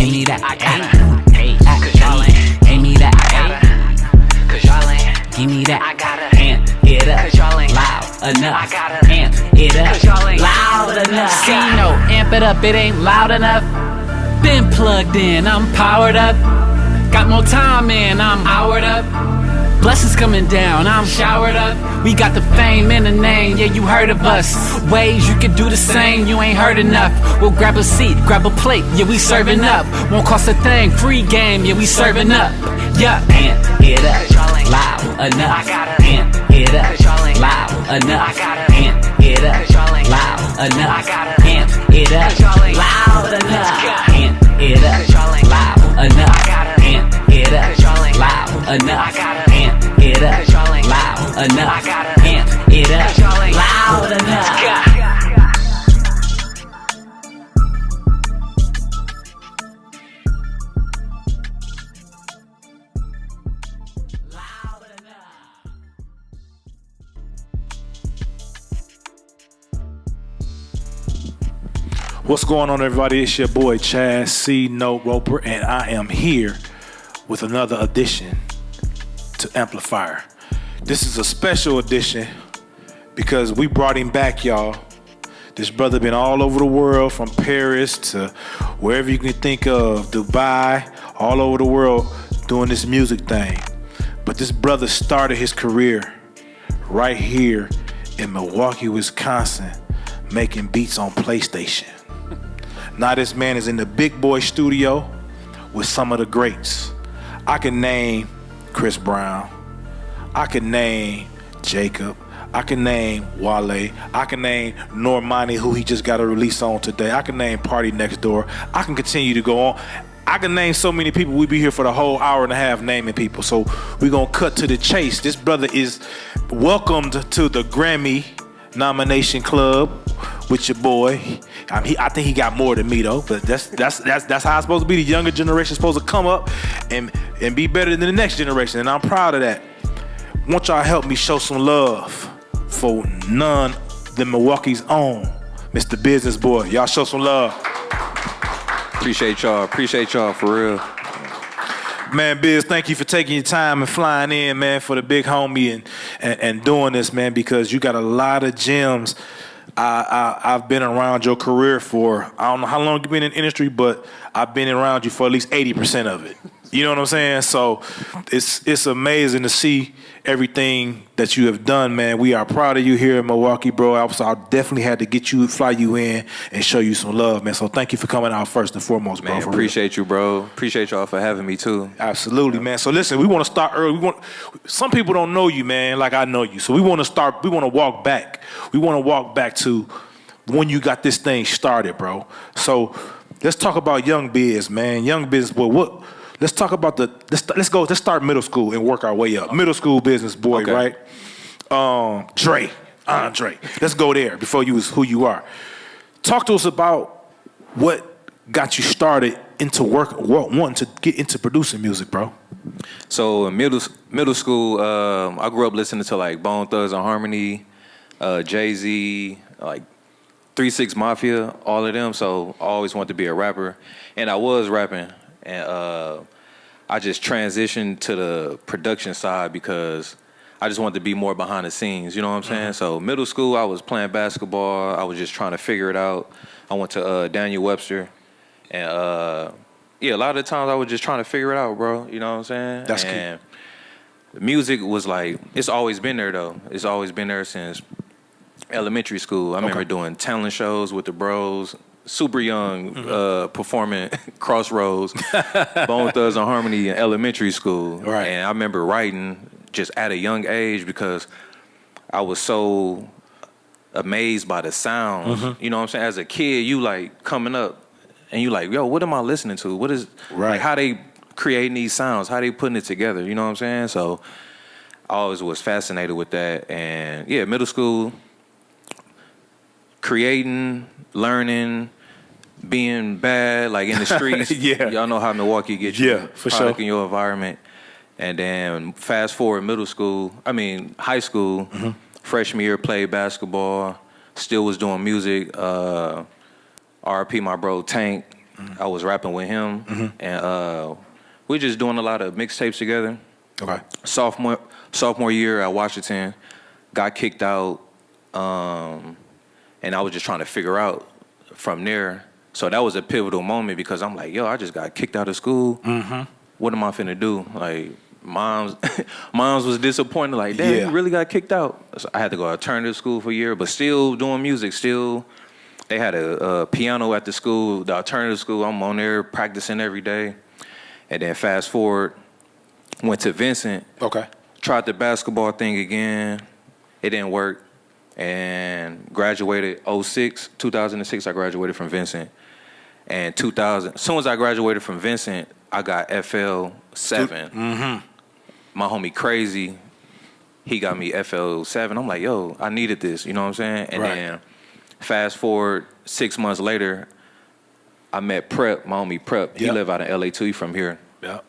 Give me that, hey, cause y'all ain't. Give me that, cause y'all ain't. Give me that, I gotta amp it up, cause y'all ain't loud enough. I gotta amp it up, cause y'all ain't loud enough. See, no, amp it up, it ain't loud enough. Been plugged in, I'm powered up. Got more time in, I'm houred up. Blessings coming down, I'm showered up. We got the fame and the name, yeah, you heard of us. Ways you can do the same, you ain't heard enough. We'll grab a seat, grab a plate, yeah, we serving up. Won't cost a thing, free game, yeah, we serving up. Yeah, amp it up, loud enough. Amp it up, loud enough. Amp it up, loud enough. Amp it up, loud enough. Amp it up, loud enough. Amp it up, loud enough. Amp it up, loud enough. Amp it up, loud enough. What's going on, everybody? It's your boy Chaz C. No Roper, and I am here with another edition to Amplifier. This is a special edition because we brought him back, y'all. This brother been all over the world, from Paris to wherever you can think of, Dubai, all over the world doing this music thing. But this brother started his career right here in Milwaukee, Wisconsin, making beats on PlayStation. Now this man is in the Big Boi studio with some of the greats. I can name Chris Brown. I can name Jacob. I can name Wale. I can name Normani, who he just got a release on today. I can name Party Next Door. I can continue to go on. I can name so many people. We'd be here for the whole hour and a half naming people. So we're going to cut to the chase. This brother is welcomed to the Grammy-nomination club with your boy. I think he got more than me though, but that's how it's supposed to be. The younger generation is supposed to come up and be better than the next generation, and I'm proud of that. Want y'all help me show some love for none than Milwaukee's own, Mr. Bizness Boi. Y'all show some love. Appreciate y'all for real. Man, Biz, thank you for taking your time and flying in, man, for the big homie and doing this, man, because you got a lot of gems. I've been around your career for, I don't know how long you've been in the industry, but I've been around you for at least 80% of it. You know what I'm saying? So it's amazing to see everything that you have done, man. We are proud of you here in Milwaukee, bro. I definitely had to fly you in and show you some love, man. So thank you for coming out first and foremost, bro. Man, appreciate you, bro. Appreciate y'all for having me too. Absolutely, man. So listen, we want to start early. Some people don't know you, man, like I know you. So we want to walk back. We want to walk back to when you got this thing started, bro. So let's talk about Young Biz, man. Young Biz Boi. Let's talk about let's start middle school and work our way up. Middle school Bizness Boi, okay. Right? Andre. Let's go there before you was who you are. Talk to us about what got you started into wanting to get into producing music, bro. So in middle school, I grew up listening to like Bone Thugs and Harmony, Jay-Z, like 3 6 Mafia, all of them. So I always wanted to be a rapper, and I was rapping. And I just transitioned to the production side because I just wanted to be more behind the scenes, you know what I'm saying? Mm-hmm. So middle school, I was playing basketball. I was just trying to figure it out. I went to Daniel Webster. And, a lot of the times I was just trying to figure it out, bro. You know what I'm saying? That's and cool. Music was like, it's always been there, though. It's always been there since elementary school. I remember doing talent shows with the bros. Super young, performing Crossroads, Bone Thugs and Harmony in elementary school. Right. And I remember writing just at a young age because I was so amazed by the sounds. Mm-hmm. You know what I'm saying? As a kid, you like coming up and you like, yo, what am I listening to? What is, like, how they creating these sounds? How they putting it together? You know what I'm saying? So I always was fascinated with that. And yeah, middle school, creating, learning, being bad, like in the streets. Yeah. Y'all know how Milwaukee gets you. Yeah, for sure. In your environment. And then fast forward high school, freshman year, played basketball, still was doing music. RIP my bro Tank. I was rapping with him, and we just doing a lot of mixtapes together. Okay. Sophomore year at Washington, got kicked out, and I was just trying to figure out from there. So that was a pivotal moment because I'm like, yo, I just got kicked out of school. What am I finna do? Like, mom's was disappointed. Like, damn, you really got kicked out. So I had to go alternative school for a year, but still doing music. Still, they had a piano at the school, the alternative school. I'm on there practicing every day. And then fast forward, went to Vincent. Okay. Tried the basketball thing again. It didn't work. And graduated 2006, I graduated from Vincent. And 2000, as soon as I graduated from Vincent, I got FL 7. My homie Crazy, he got me FL 7. I'm like, yo, I needed this, you know what I'm saying? And then fast forward 6 months later, I met Prep, my homie Prep. He live out in LA too, he from here. Yeah.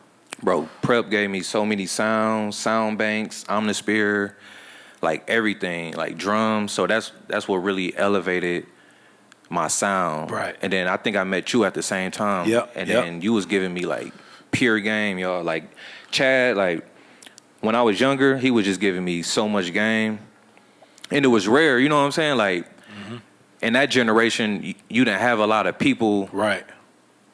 Bro, Prep gave me so many sounds, sound banks, Omnisphere, like everything, like drums. So that's what really elevated my sound. Right. And then I think I met you at the same time. And then you was giving me like pure game, y'all. Like Chad, like when I was younger, he was just giving me so much game. And it was rare, you know what I'm saying? Like in that generation, you didn't have a lot of people. Right.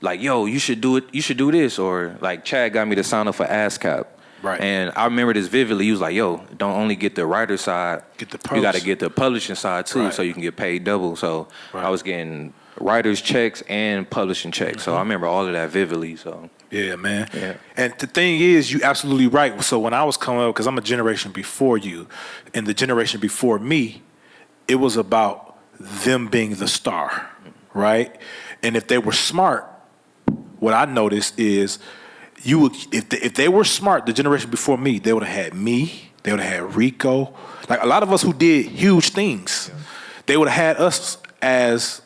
Like, yo, you should do it. You should do this. Or like Chad got me to sign up for ASCAP. Right. And I remember this vividly. He was like, yo, don't only get the writer side. Get the you got to get the publishing side too, so you can get paid double. So I was getting writers checks and publishing checks. So I remember all of that vividly. So yeah, man. Yeah. And the thing is, you absolutely right. So when I was coming up, because I'm a generation before you, and the generation before me, it was about them being the star, right? And if they were smart, what I noticed is you would, if they were smart, the generation before me, they would have had me, they would have had Rico. Like a lot of us who did huge things, they would have had us as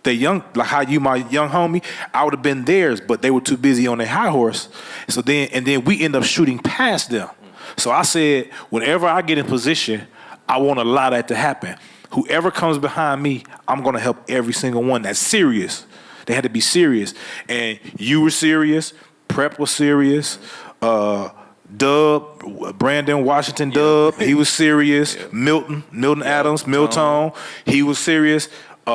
the young, like how you, my young homie, I would have been theirs, but they were too busy on their high horse. So then we end up shooting past them. So I said, whenever I get in position, I want a lot of that to happen. Whoever comes behind me, I'm gonna help every single one that's serious. They had to be serious. And you were serious, Prep was serious, Dub, Brandon Washington Dub, he was serious. Milton Adams, Milton, he was serious.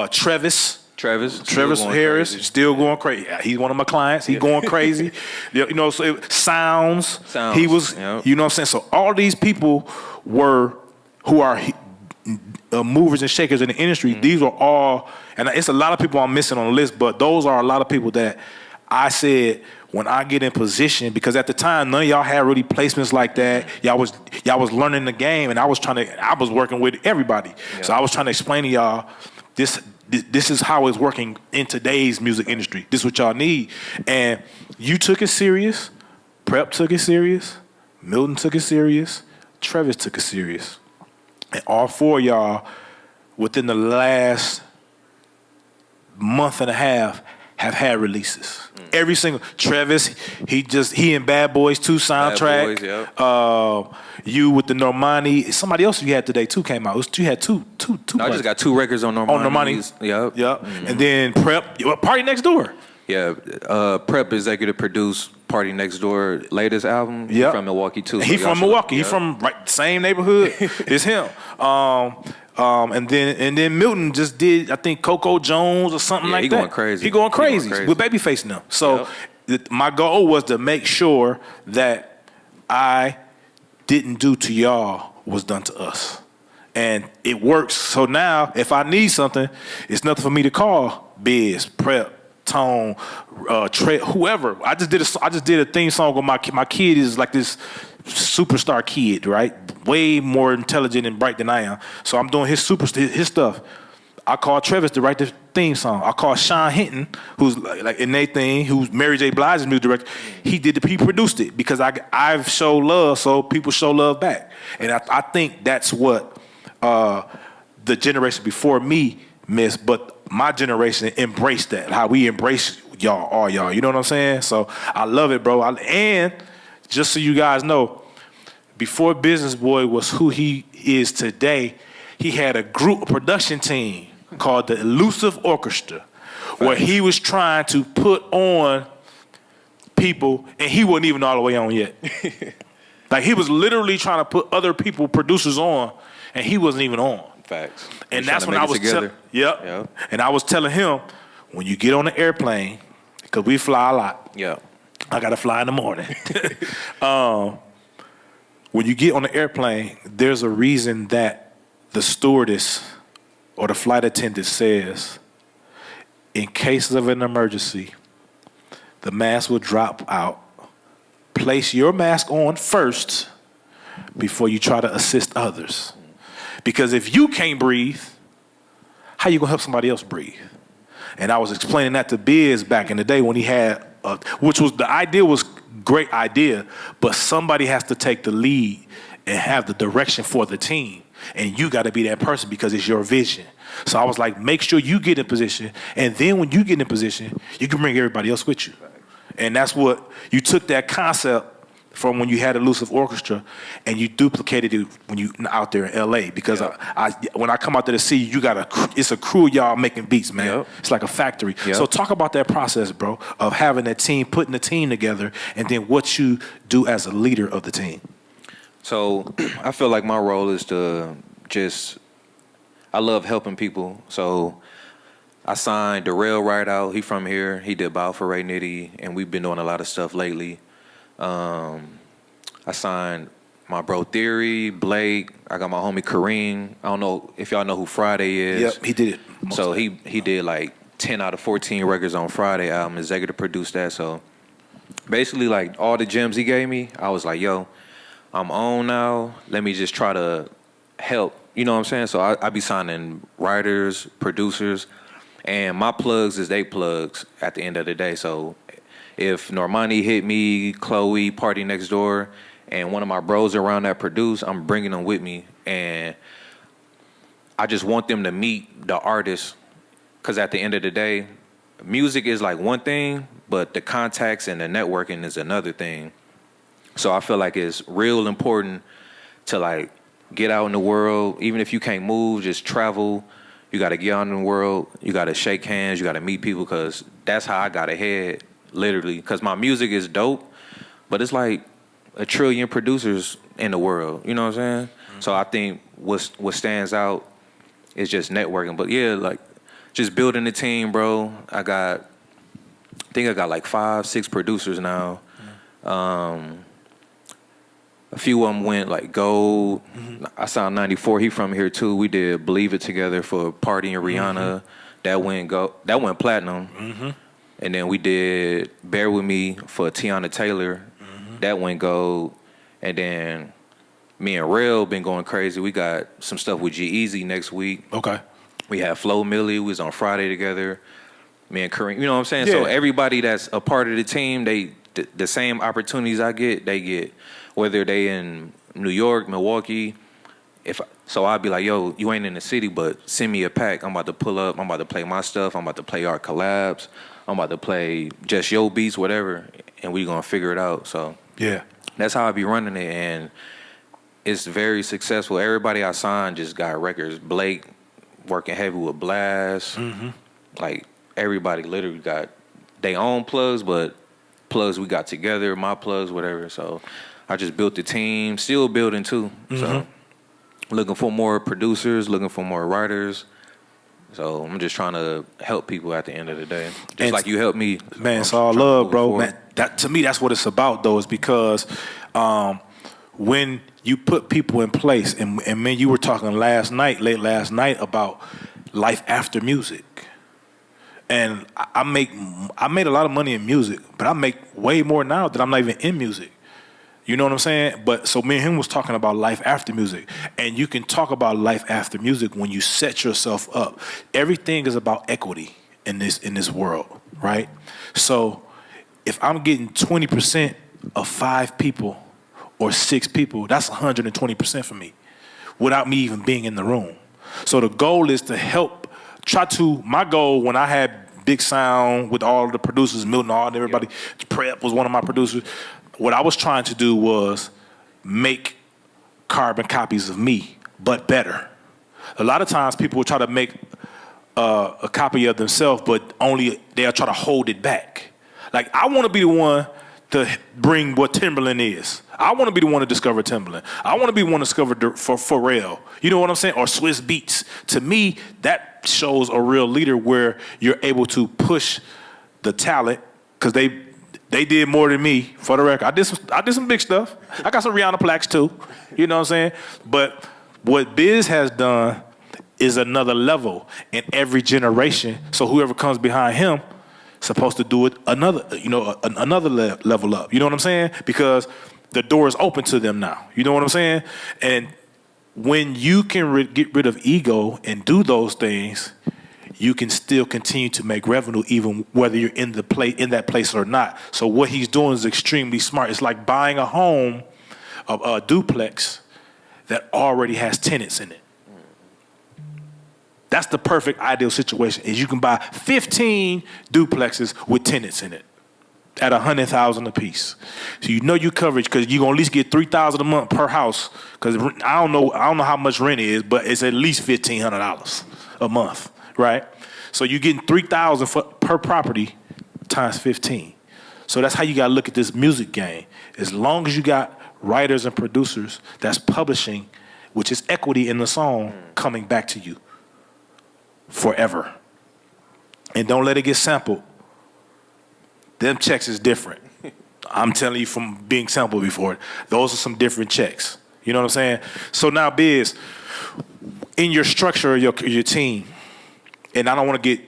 Travis Harris, still going crazy. He's one of my clients. He's going crazy. You know, so Sounds. He was, you know what I'm saying? So all these people who are movers and shakers in the industry. These are all, and it's a lot of people I'm missing on the list, but those are a lot of people that I said, when I get in position, because at the time none of y'all had really placements like that. Y'all was learning the game, and I was working with everybody. So I was trying to explain to y'all this is how it's working in today's music industry. This is what y'all need. And you took it serious, Prep took it serious, Milton took it serious, Travis took it serious. And all four of y'all, within the last month and a half, have had releases. Every single Travis, he and Bad Boys 2 soundtrack. Bad Boys, You with the Normani. Somebody else you had today too came out. You had two. No, I just got 2 records on Normani. On Normani. Yep. And then Prep, Party Next Door. Yeah, Prep executive produced Party Next Door latest album. He's from Milwaukee too. He from Milwaukee. He from same neighborhood as him. And then Milton just did, I think, Coco Jones or something like that. He going crazy. He going crazy with Babyface now. So my goal was to make sure that I didn't do to y'all was done to us. And it works. So now if I need something, it's nothing for me to call Biz, Prep, Tone, Trey, whoever. I just did a theme song with my kid is like this superstar kid, right? Way more intelligent and bright than I am. So I'm doing his stuff. I called Travis to write the theme song. I called Sean Hinton, who's like in their thing, who's Mary J. Blige's music director. He produced it because I've showed love, so people show love back. And I think that's what the generation before me missed, but my generation embraced that, how we embrace y'all, all y'all. You know what I'm saying? So I love it, bro. And just so you guys know, before Bizness Boi was who he is today, he had a production team called the Elusive Orchestra, where he was trying to put on people, and he wasn't even all the way on yet. Like, he was literally trying to put other people, producers on, and he wasn't even on. Facts. And that's when I was telling, and I was telling him, when you get on the airplane, because we fly a lot. Yeah. I got to fly in the morning. When you get on the airplane, there's a reason that the stewardess or the flight attendant says, in cases of an emergency, the mask will drop out. Place your mask on first before you try to assist others. Because if you can't breathe, how you gonna help somebody else breathe? And I was explaining that to Biz back in the day when he had, which was, the idea was great idea, but somebody has to take the lead and have the direction for the team. And you got to be that person because it's your vision. So I was like, make sure you get in position. And then when you get in position, you can bring everybody else with you. And that's what, you took that concept from when you had Elusive Orchestra and you duplicated it when you out there in LA. Because when I come out there to see you, it's a crew of y'all making beats, man. Yep. It's like a factory. Yep. So talk about that process, bro, of having that team, putting the team together, and then what you do as a leader of the team. So I feel like my role is to I love helping people. So I signed Darrell right out. He from here. He did Bow for Ray Nitty, and we've been doing a lot of stuff lately. I signed my bro Theory, Blake. I got my homie Kareem. I don't know if y'all know who Friday is. Yep, he did it. So he did like 10 out of 14 records on Friday album. Executive produced that. So basically, like, all the gems he gave me, I was like, yo, I'm on now. Let me just try to help. You know what I'm saying? So I be signing writers, producers, and my plugs is they plugs at the end of the day. So if Normani hit me, Chloe, Party Next Door, and one of my bros around that produce, I'm bringing them with me. And I just want them to meet the artist, because at the end of the day, music is like one thing, but the contacts and the networking is another thing. So I feel like it's real important to, like, get out in the world. Even if you can't move, just travel. You got to get out in the world. You got to shake hands. You got to meet people, because that's how I got ahead, literally. Because my music is dope, but it's like a trillion producers in the world. You know what I'm saying? Mm-hmm. So I think what stands out is just networking. But yeah, like, just building the team, bro. I think I got like 5-6 producers now. Mm-hmm. A few of them went like gold. Mm-hmm. I signed 94. He from here too. We did Believe It together for Party and Rihanna. Mm-hmm. That went platinum. Mm-hmm. And then we did Bear With Me for Tiana Taylor. Mm-hmm. That went gold. And then me and Rel been going crazy. We got some stuff with G-Eazy next week. Okay. We had Flo Millie. We was on Friday together. Me and Kareem. You know what I'm saying? Yeah. So everybody that's a part of the team, the same opportunities I get, they get. Whether they in New York, Milwaukee. So I'd be like, yo, you ain't in the city, but send me a pack. I'm about to pull up. I'm about to play my stuff. I'm about to play our collabs. I'm about to play just your beats, whatever, and we gonna figure it out. So yeah, that's how I be running it, and it's very successful. Everybody I signed just got records. Blake working heavy with Blast. Mm-hmm. Like, everybody literally got their own plugs, but plugs we got together, my plugs, whatever. So I just built the team, still building too. Mm-hmm. So looking for more producers, looking for more writers. So I'm just trying to help people at the end of the day. Just like you helped me. Man, it's all love, bro. Man, to me, that's what it's about, though, is because when you put people in place, and man, you were talking late last night about life after music. And I made a lot of money in music, but I make way more now that I'm not even in music. You know what I'm saying? But so me and him was talking about life after music. And you can talk about life after music when you set yourself up. Everything is about equity in this world, right? So if I'm getting 20% of 5 people or 6 people, that's 120% for me without me even being in the room. So the goal is to help, my goal when I had Big Sound with all the producers, Milton, all everybody, Prep was one of my producers. What I was trying to do was make carbon copies of me, but better. A lot of times people will try to make a copy of themselves, but only they'll try to hold it back. Like, I want to be the one to bring what Timberland is. I want to be the one to discover Timberland. I want to be the one to discover for Pharrell. You know what I'm saying? Or Swiss Beats. To me, that shows a real leader where you're able to push the talent, because they did more than me, for the record. I did some big stuff. I got some Rihanna plaques too. You know what I'm saying? But what Biz has done is another level in every generation. So whoever comes behind him supposed to do it another level up. You know what I'm saying? Because the door is open to them now. You know what I'm saying? And when you can get rid of ego and do those things, you can still continue to make revenue even whether you're in that place or not. So what he's doing is extremely smart. It's like buying a home, a duplex that already has tenants in it. That's the perfect ideal situation, is you can buy 15 duplexes with tenants in it at $100,000 a piece. So you know you coverage, because you're gonna at least get $3,000 a month per house. Because I don't know how much rent is, but it's at least $1,500 a month, right? So you're getting $3,000 per property times 15. So that's how you gotta look at this music game. As long as you got writers and producers that's publishing, which is equity in the song, coming back to you forever. And don't let it get sampled. Them checks is different. I'm telling you from being sampled before. Those are some different checks. You know what I'm saying? So now, Biz, in your structure of your team, and I don't want to get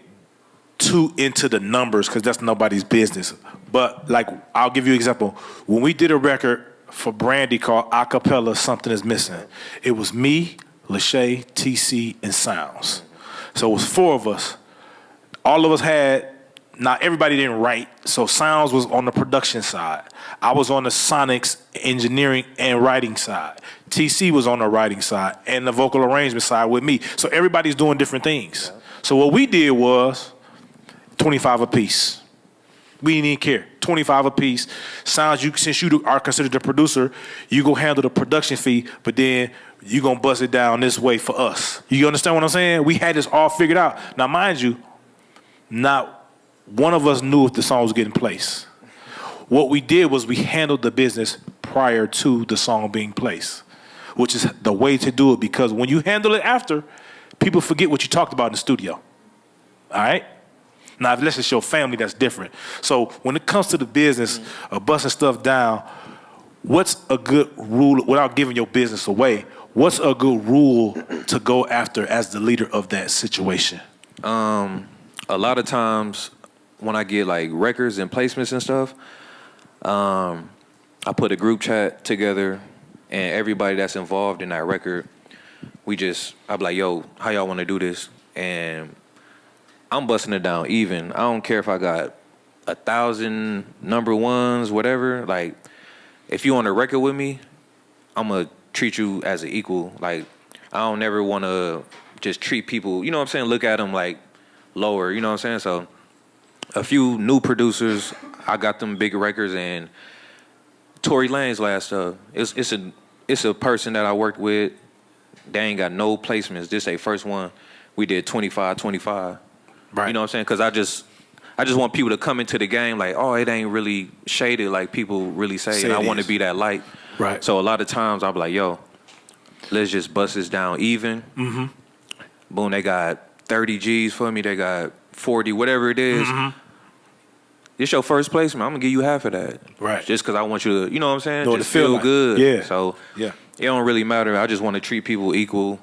too into the numbers because that's nobody's business, but like, I'll give you an example. When we did a record for Brandy called Acapella Something Is Missing, it was me, Lachey, TC, and Sounds. So it was 4 of us. All of us had, not everybody didn't write, so Sounds was on the production side. I was on the sonics, engineering, and writing side. TC was on the writing side and the vocal arrangement side with me. So everybody's doing different things. Yeah. So what we did was 25 apiece. We didn't even care. 25 apiece. Sounds, since you are considered the producer, you go handle the production fee, but then you gonna bust it down this way for us. You understand what I'm saying? We had this all figured out. Now, mind you, not one of us knew if the song was getting placed. What we did was we handled the business prior to the song being placed, which is the way to do it, because when you handle it after, people forget what you talked about in the studio. All right? Now, unless it's your family, that's different. So when it comes to the business of busting stuff down, what's a good rule, without giving your business away, what's a good rule to go after as the leader of that situation? A lot of times when I get like records and placements and stuff, I put a group chat together, and everybody that's involved in that record, I'm like, yo, how y'all want to do this? And I'm busting it down even. I don't care if I got 1,000 number ones, whatever. Like, if you on a record with me, I'm going to treat you as an equal. Like, I don't ever want to just treat people, you know what I'm saying, look at them like lower, you know what I'm saying? So a few new producers, I got them big records, and Tory Lanez last stuff. It's a person that I worked with. They ain't got no placements. This ain't first one. We did 25. Right. You know what I'm saying? Because I just want people to come into the game like, oh, it ain't really shaded like people really say and I want to be that light. Right. So a lot of times I'll be like, yo, let's just bust this down even. Mm-hmm. Boom, they got 30 G's for me. They got 40, whatever it is. Mm-hmm. It's your first placement. I'm going to give you half of that. Right. Just because I want you to, you know what I'm saying? Just feel good. Yeah. So yeah, it don't really matter. I just want to treat people equal.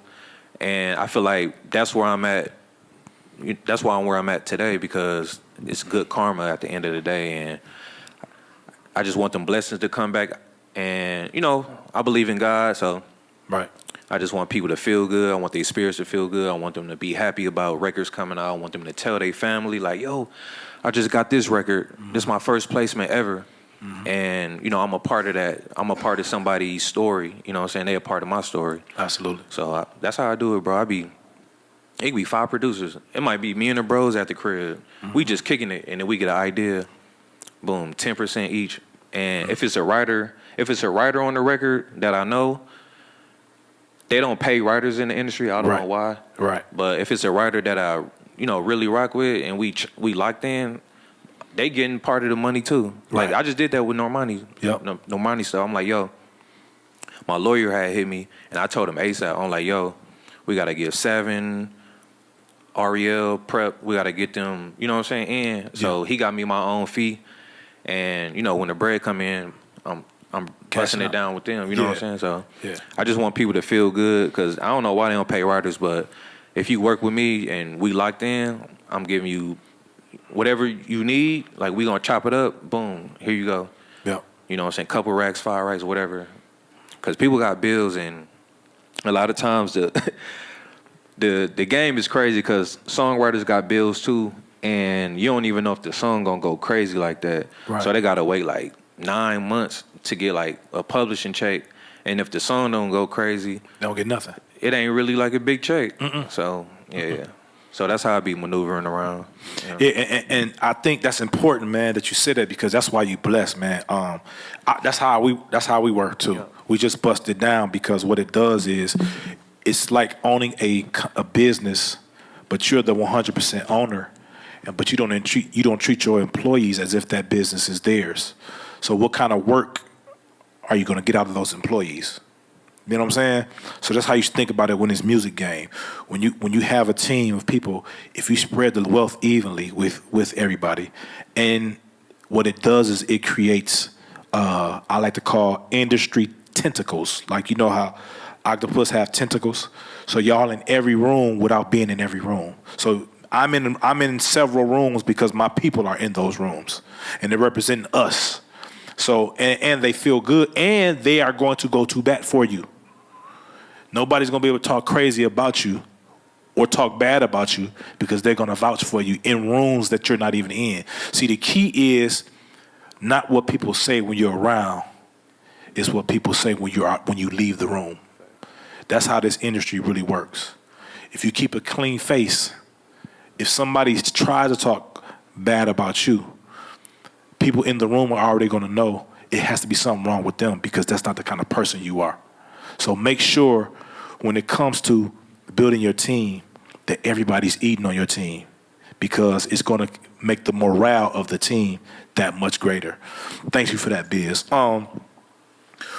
And I feel like that's where I'm at. That's why I'm where I'm at today, because it's good karma at the end of the day. And I just want them blessings to come back. And, you know, I believe in God. So right. I just want people to feel good. I want their spirits to feel good. I want them to be happy about records coming out. I want them to tell their family, like, yo, I just got this record. Mm-hmm. This is my first placement ever. Mm-hmm. And, you know, I'm a part of that. I'm a part of somebody's story. You know what I'm saying? They're a part of my story. Absolutely. So that's how I do it, bro. It could be 5 producers. It might be me and the bros at the crib. Mm-hmm. We just kicking it, and then we get an idea. Boom, 10% each. And if it's a writer on the record that I know, they don't pay writers in the industry. I don't know why. Right. But if it's a writer that I really rock with and we locked in, they getting part of the money too. Like I just did that with Normani. Yep. Normani stuff. I'm like, yo, my lawyer had hit me and I told him ASAP. I'm like, yo, we gotta give 7, Ariel, Prep, we gotta get them, you know what I'm saying, in. So he got me my own fee. And, when the bread come in, I'm pressing it down with them, you know what I'm saying? So I just want people to feel good because I don't know why they don't pay writers, but if you work with me and we locked in, I'm giving you whatever you need. Like, we gonna chop it up, boom, here you go. Yeah. You know what I'm saying? Couple racks, 5 racks, whatever. Because people got bills, and a lot of times the game is crazy because songwriters got bills too, and you don't even know if the song gonna go crazy like that. Right. So they gotta wait like 9 months to get like a publishing check, and if the song don't go crazy, they don't get nothing. It ain't really like a big check. So yeah. So that's how I be maneuvering around. Yeah, and I think that's important, man, that you said that because that's why you blessed, man. That's how we work too. Yeah. We just bust it down because what it does is it's like owning a business, but you're the 100% owner, but you don't treat your employees as if that business is theirs. So what kind of work are you going to get out of those employees? You know what I'm saying? So that's how you should think about it when it's music game. When you have a team of people, if you spread the wealth evenly with everybody, and what it does is it creates, I like to call industry tentacles. Like, you know how octopus have tentacles? So y'all in every room without being in every room. So I'm in several rooms because my people are in those rooms, and they're representing us. So and they feel good, and they are going to go to bat for you. Nobody's going to be able to talk crazy about you or talk bad about you because they're going to vouch for you in rooms that you're not even in. See, the key is not what people say when you're around, it's what people say when you leave the room. That's how this industry really works. If you keep a clean face, if somebody tries to talk bad about you, people in the room are already going to know it has to be something wrong with them because that's not the kind of person you are. So make sure when it comes to building your team that everybody's eating on your team because it's going to make the morale of the team that much greater. Thank you for that, Biz.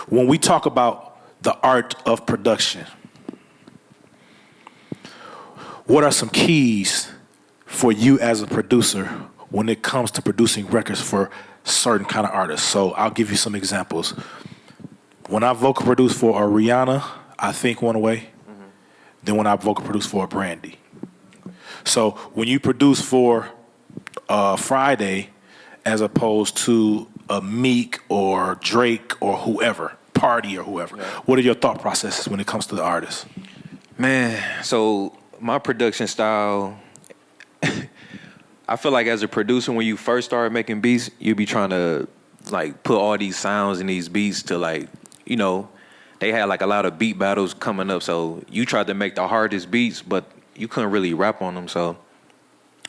When we talk about the art of production, what are some keys for you as a producer when it comes to producing records for certain kind of artists? So I'll give you some examples. When I vocal produce for a Rihanna, I think one way. Then when I vocal produce for a Brandy. So when you produce for Friday, as opposed to a Meek or Drake or whoever, Party or whoever, what are your thought processes when it comes to the artist? Man, so my production style, I feel like as a producer, when you first start making beats, you be trying to like put all these sounds in these beats to like, they had like a lot of beat battles coming up. So you tried to make the hardest beats, but you couldn't really rap on them. So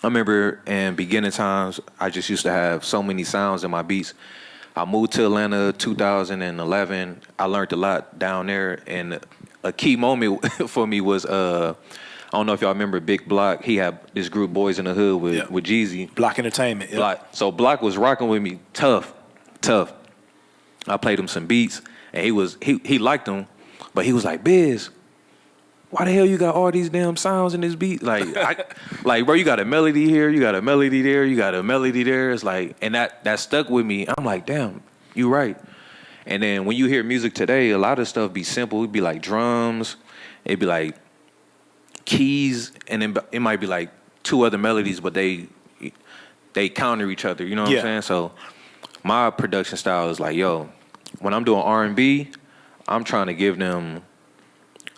I remember in beginning times, I just used to have so many sounds in my beats. I moved to Atlanta 2011. I learned a lot down there. And a key moment for me was, I don't know if y'all remember Big Block. He had this group Boys in the Hood with Jeezy. Block Entertainment. Yep. Block. So Block was rocking with me tough. I played him some beats. And he liked them, but he was like, Biz, why the hell you got all these damn sounds in this beat? Like, bro, you got a melody here, you got a melody there, you got a melody there. It's like, and that stuck with me. I'm like, damn, you right. And then when you hear music today, a lot of stuff be simple. It'd be like drums, it'd be like keys, and then it might be like 2 other melodies, but they counter each other. You know what I'm saying? So my production style is like, yo, when I'm doing R&B, I'm trying to give them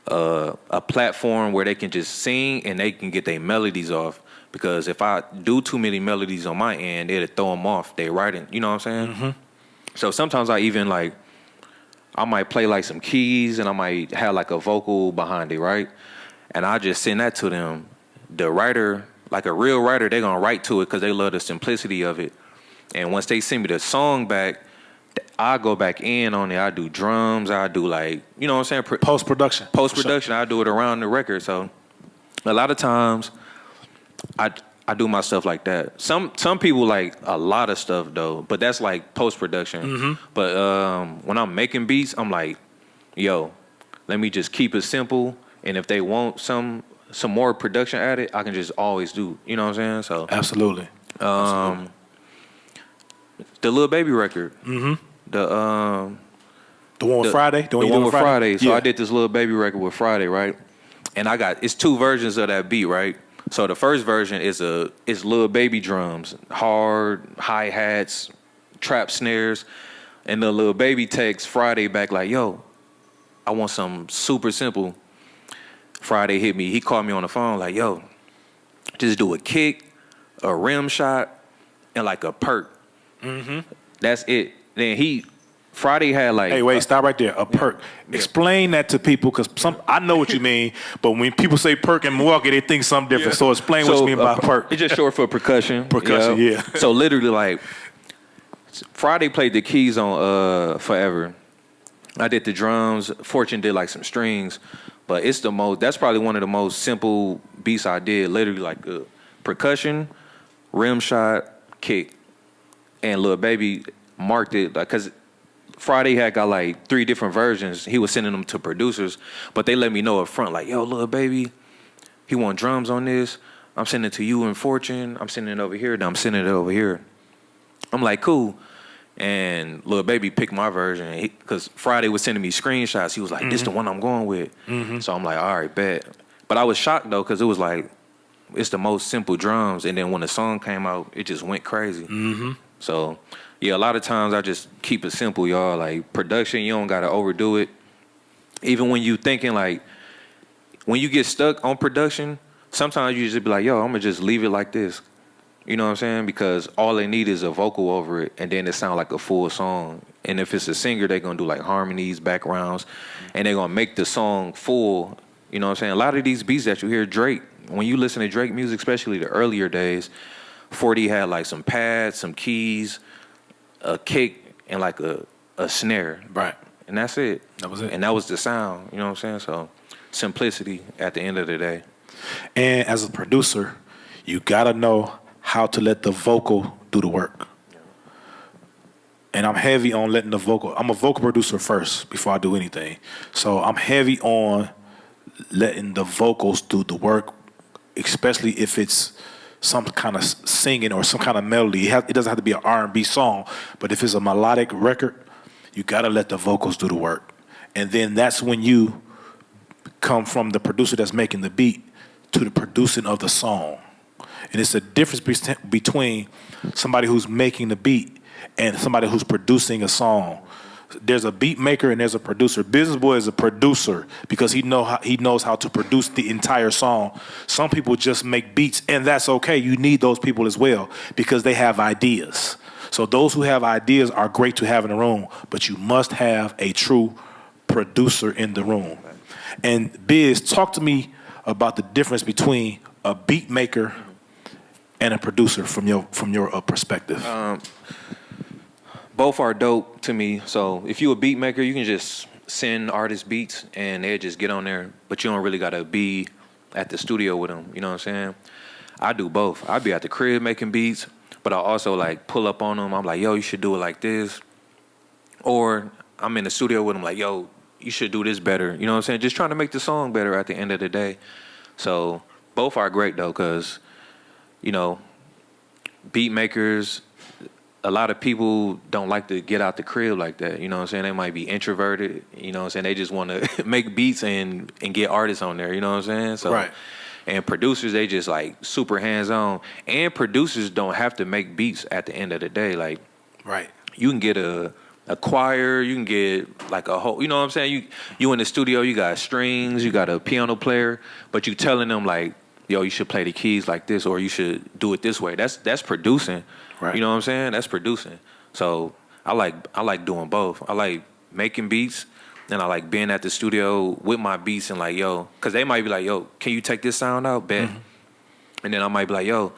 a platform where they can just sing and they can get their melodies off. Because if I do too many melodies on my end, it'll throw them off. They writing, you know what I'm saying? Mm-hmm. So sometimes I might play like some keys and I might have like a vocal behind it, right? And I just send that to them. The writer, like a real writer, they're going to write to it because they love the simplicity of it. And once they send me the song back, I go back in on it. I do drums. I do like, you know what I'm saying? Post-production. I do it around the record. So a lot of times I do my stuff like that. Some people like a lot of stuff though, but that's like post production. But when I'm making beats, I'm like, yo, let me just keep it simple. And if they want some more production added, I can just always do. You know what I'm saying? So Absolutely. the Lil Baby record. The one with Friday? The one with Friday. So yeah. I did this Lil Baby record with Friday, right? And it's 2 versions of that beat, right? So the first version is Lil Baby drums, hard hi-hats, trap snares, and the Lil Baby takes Friday back like, yo, I want something super simple. Friday hit me. He called me on the phone like, yo, just do a kick, a rim shot, and like a perk. That's it. Then Friday had like... Hey, wait, stop right there. A perk. Explain that to people, because I know what you mean, but when people say perk in Milwaukee, they think something different. So explain what you mean by perk. It's just short for percussion. Percussion, yeah. So literally, like, Friday played the keys on Forever. I did the drums. Fortune did like some strings, but that's probably one of the most simple beats I did. Literally like percussion, rim shot, kick, and Lil Baby marked it like, cause Friday had got like 3 different versions. He was sending them to producers, but they let me know up front like, yo, Lil Baby, he want drums on this. I'm sending it to you and Fortune. I'm sending it over here. Then I'm sending it over here. I'm like, cool. And Lil Baby picked my version because Friday was sending me screenshots. He was like, this the one I'm going with. So I'm like, all right, bet. But I was shocked, though, because it was like, it's the most simple drums. And then when the song came out, it just went crazy. So, yeah, a lot of times I just keep it simple, y'all. Like, production, you don't got to overdo it. Even when you thinking, like, when you get stuck on production, sometimes you just be like, yo, I'm going to just leave it like this. You know what I'm saying? Because all they need is a vocal over it, and then it sounds like a full song. And if it's a singer, they're going to do like harmonies, backgrounds, and they're going to make the song full. You know what I'm saying? A lot of these beats that you hear Drake, when you listen to Drake music, especially the earlier days, 40 had like some pads, some keys, a kick, and like a snare. Right. And that's it. That was it. And that was the sound. You know what I'm saying? So simplicity at the end of the day. And as a producer, you got to know how to let the vocal do the work. And I'm heavy on letting the vocal. I'm a vocal producer first before I do anything. So I'm heavy on letting the vocals do the work, especially if it's some kind of singing or some kind of melody. It doesn't have to be an R&B song, but if it's a melodic record, you got to let the vocals do the work. And then that's when you come from the producer that's making the beat to the producing of the song. And it's a difference between somebody who's making the beat and somebody who's producing a song. There's a beat maker and there's a producer. Bizness Boi is a producer because he knows how to produce the entire song. Some people just make beats, and that's okay. You need those people as well because they have ideas. So those who have ideas are great to have in the room, but you must have a true producer in the room. And Biz, talk to me about the difference between a beat maker and a producer from your perspective. Both are dope to me. So if you a beat maker, you can just send artists beats and they just get on there, but you don't really gotta be at the studio with them. You know what I'm saying? I do both. I be at the crib making beats, but I also like pull up on them. I'm like, yo, you should do it like this. Or I'm in the studio with them like, yo, you should do this better. You know what I'm saying? Just trying to make the song better at the end of the day. So both are great though, because, you know, beat makers, a lot of people don't like to get out the crib like that. You know what I'm saying? They might be introverted. You know what I'm saying? They just want to make beats and get artists on there. You know what I'm saying? So, right. And producers, they just like super hands-on. And producers don't have to make beats at the end of the day. Like, right. You can get a choir, you can get like a whole, you know what I'm saying? You in the studio, you got strings, you got a piano player, but you telling them like, yo, you should play the keys like this, or you should do it this way. That's producing. Right. You know what I'm saying? That's producing. So I like doing both. I like making beats, and I like being at the studio with my beats and like, yo, because they might be like, yo, can you take this sound out? Bet. Mm-hmm. And then I might be like, yo,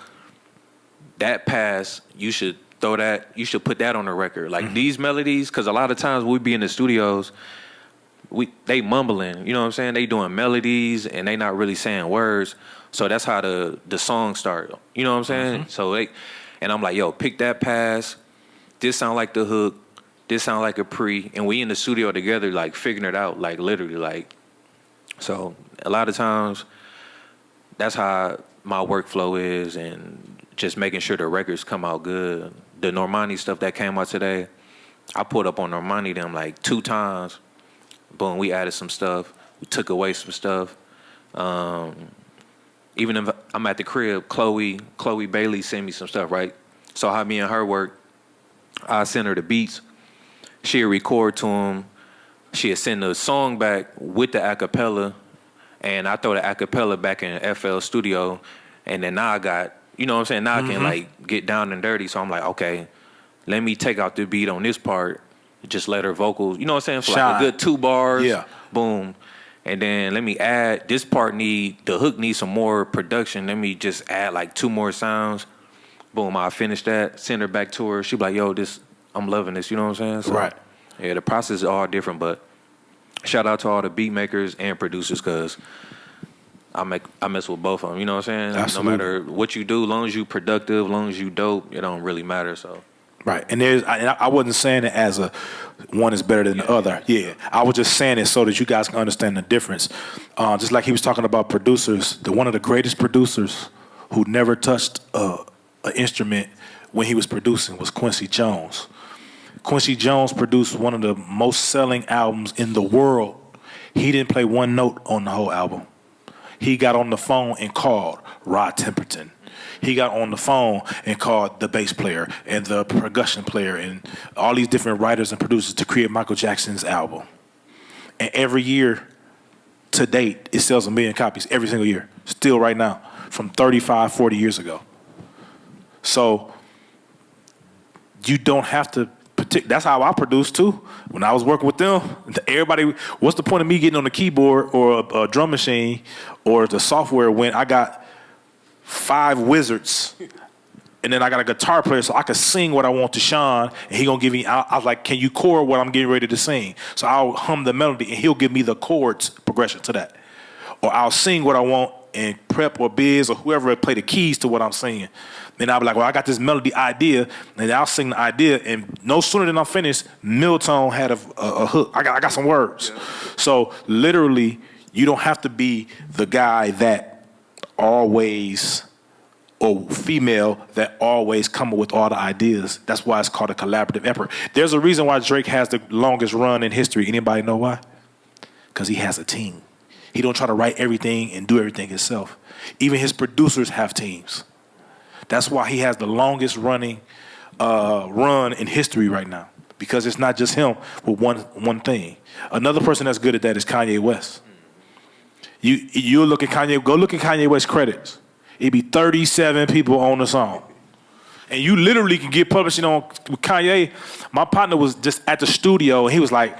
that pass, you should throw that, you should put that on the record. Like these melodies, because a lot of times we be in the studios, they mumbling, you know what I'm saying? They doing melodies and they not really saying words. So that's how the song start. You know what I'm saying? So and I'm like, yo, pick that pass. This sound like the hook. This sound like a pre. And we in the studio together, like figuring it out, like literally, like. So a lot of times, that's how my workflow is, and just making sure the records come out good. The Normani stuff that came out today, I pulled up on Normani them like 2 times. Boom, we added some stuff. We took away some stuff. Even if I'm at the crib, Chloe Bailey sent me some stuff, right? So how me and her work, I send her the beats. She'd record to them. She'd send the song back with the acapella, and I throw the acapella back in FL Studio, and then now I got, you know what I'm saying? Now I can like get down and dirty. So I'm like, okay, let me take out the beat on this part, just let her vocals, you know what I'm saying? For like a good 2 bars, boom. And then let me add, this part the hook needs some more production. Let me just add like 2 more sounds. Boom, I finish that, send her back to her. She be like, yo, I'm loving this, you know what I'm saying? So, right. Yeah, the process is all different, but shout out to all the beat makers and producers, because I mess with both of them, you know what I'm saying? Absolutely. No matter what you do, as long as you productive, as long as you dope, it don't really matter, so. Right, and I wasn't saying it as one is better than the other. Yeah, I was just saying it so that you guys can understand the difference. Just like he was talking about producers, one of the greatest producers who never touched an instrument when he was producing was Quincy Jones. Quincy Jones produced one of the most selling albums in the world. He didn't play one note on the whole album. He got on the phone and called Rod Temperton. He got on the phone and called the bass player and the percussion player and all these different writers and producers to create Michael Jackson's album. And every year to date, it sells 1 million copies every single year, still right now, from 35, 40 years ago. So you don't have to, that's how I produced too. When I was working with them, everybody, what's the point of me getting on the keyboard or a drum machine or the software when I got 5 wizards, and then I got a guitar player so I could sing what I want to Sean, and he gonna give me, I was like, can you chord what I'm getting ready to sing? So I'll hum the melody, and he'll give me the chords progression to that. Or I'll sing what I want, and Prep or Biz or whoever play the keys to what I'm singing. Then I'll be like, well, I got this melody idea, and I'll sing the idea, and no sooner than I'm finished, Miltone had a hook. I got some words. Yeah. So literally, you don't have to be the guy that always, or female that always come up with all the ideas. That's why it's called a collaborative effort. There's a reason why Drake has the longest run in history. Anybody know why? Because he has a team. He don't try to write everything and do everything himself. Even his producers have teams. That's why he has the longest running run in history right now, because it's not just him with one thing. Another person that's good at that is Kanye West. You look at Kanye, go look at Kanye West's credits. It'd be 37 people on the song. And you literally can get publishing on with Kanye. My partner was just at the studio, and he was like,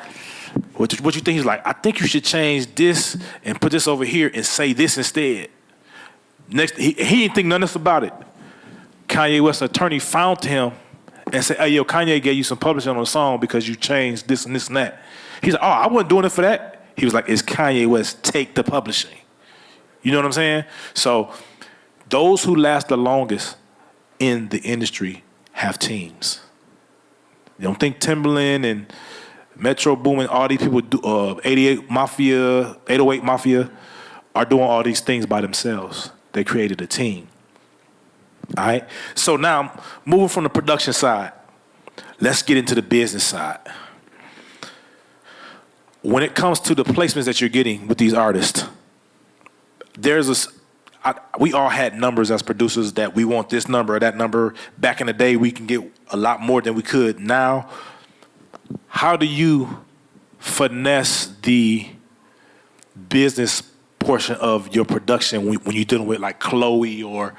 what you think? He's like, I think you should change this and put this over here and say this instead. Next, he didn't think nothing else about it. Kanye West's attorney found him and said, hey, yo, Kanye gave you some publishing on the song because you changed this and this and that. He's like, oh, I wasn't doing it for that. He was like, it's Kanye West, take the publishing. You know what I'm saying? So those who last the longest in the industry have teams. You don't think Timberland and Metro Boomin, all these people, 88 Mafia, 808 Mafia, are doing all these things by themselves. They created a team. All right? So now, moving from the production side, let's get into the business side. When it comes to the placements that you're getting with these artists, we all had numbers as producers that we want this number or that number. Back in the day, we can get a lot more than we could. Now, how do you finesse the business portion of your production when you're dealing with like Chloe or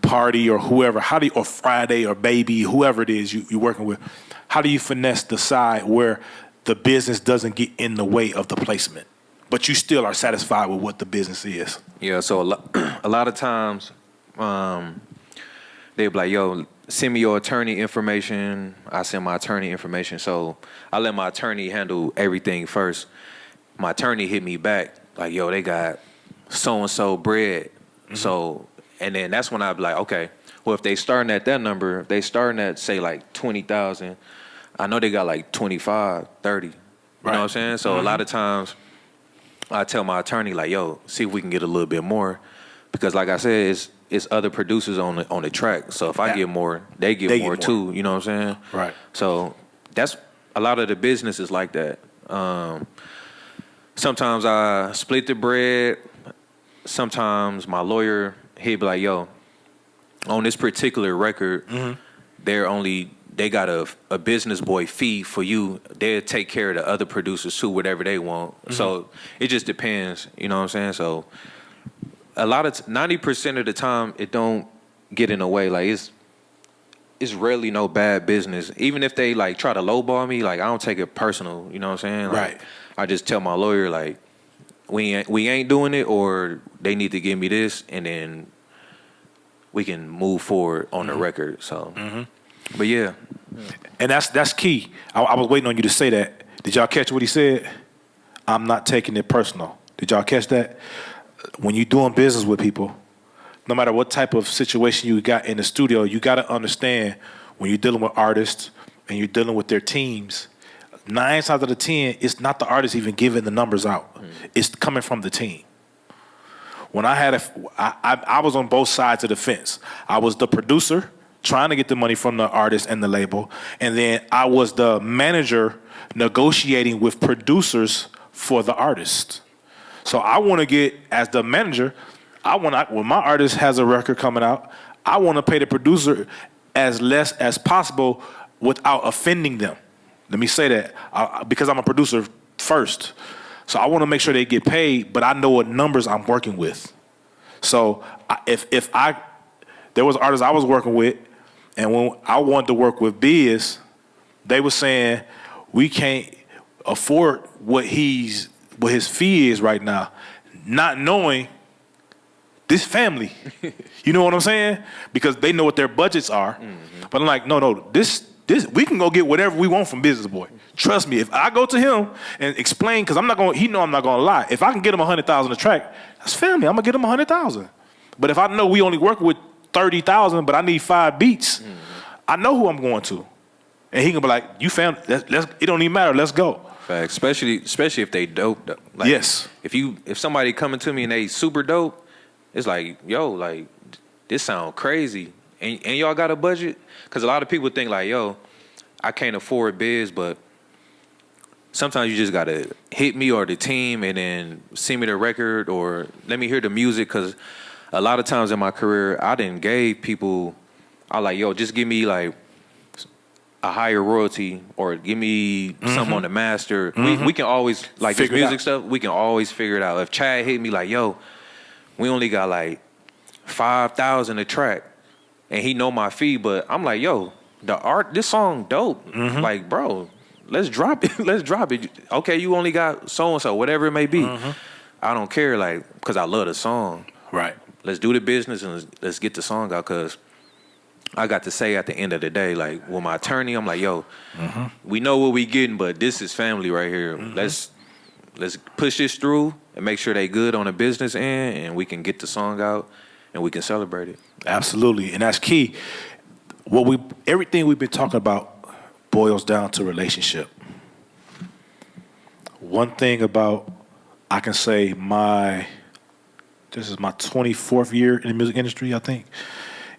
Party or whoever? Or Friday or Baby, whoever it is you're working with? How do you finesse the side where the business doesn't get in the way of the placement, but you still are satisfied with what the business is? Yeah, so a lot of times they'll be like, yo, send me your attorney information. I send my attorney information. So I let my attorney handle everything first. my attorney hit me back like, yo, they got so and so bread. So, and then that's when I'd be like, okay, well, if they starting at that number, if they starting at say like 20,000, I know they got like 25, 30. You know what I'm saying? So a lot of times I tell my attorney like, yo, see if we can get a little bit more, because like I said, it's other producers on the track. So if I get more, they get more too. You know what I'm saying? Right. So that's a lot of the business is like that. Sometimes I split the bread. Sometimes my lawyer, he'd be like, yo, on this particular record, they got a business boy fee for you. They'll take care of the other producers too, whatever they want. So it just depends, you know what I'm saying? So a lot of 90% of the time, it don't get in the way. Like it's rarely no bad business. Even if they like try to lowball me, like I don't take it personal, you know what I'm saying? Like, I just tell my lawyer like, we ain't doing it, or they need to give me this, and then we can move forward on the record. So, but yeah. And that's key. I was waiting on you to say that. Did y'all catch what he said? I'm not taking it personal. Did y'all catch that? When you're doing business with people, no matter what type of situation you got in the studio, you got to understand when you're dealing with artists and you're dealing with their teams, 9 times out of 10, it's not the artist even giving the numbers out. It's coming from the team. When I was on both sides of the fence. I was the producer trying to get the money from the artist and the label, and then I was the manager negotiating with producers for the artist. So I want to get, as the manager, when my artist has a record coming out, I want to pay the producer as less as possible without offending them. Let me say that, because I'm a producer first. So I want to make sure they get paid, but I know what numbers I'm working with. So if there was artists I was working with, and when I wanted to work with Biz, they were saying we can't afford what his fee is right now, not knowing this family. You know what I'm saying? Because they know what their budgets are. But I'm like, no, this we can go get whatever we want from Bizness Boi. Trust me, if I go to him and explain, because he know I'm not gonna lie. If I can get him 100,000 a track, that's family. I'm gonna get him 100,000. But if I know we only work with 30,000, but I need 5 beats, I know who I'm going to, and he can be like, "You found it don't even matter. Let's go." Fact, especially if they dope. Like, yes. If somebody coming to me and they super dope, it's like, yo, like this sound crazy, and y'all got a budget? Because a lot of people think like, yo, I can't afford Biz, but sometimes you just gotta hit me or the team and then send me the record or let me hear the music. Because a lot of times in my career, I didn't gave people, I like, yo, just give me like a higher royalty or give me something on the master. We can always, like this music stuff, we can always figure it out. If Chad hit me like, yo, we only got like 5,000 a track, and he know my fee, but I'm like, yo, this song dope. Like, bro, let's drop it. Let's drop it. Okay, you only got so-and-so, whatever it may be. I don't care, like, because I love the song. Right. Let's do the business and let's get the song out, because I got to say at the end of the day, like, with my attorney, I'm like, yo, we know what we getting, but this is family right here. Let's push this through and make sure they good on the business end, and we can get the song out and we can celebrate it. Absolutely, and that's key. Everything we've been talking about boils down to relationship. One thing about, I can say this is my 24th year in the music industry, I think.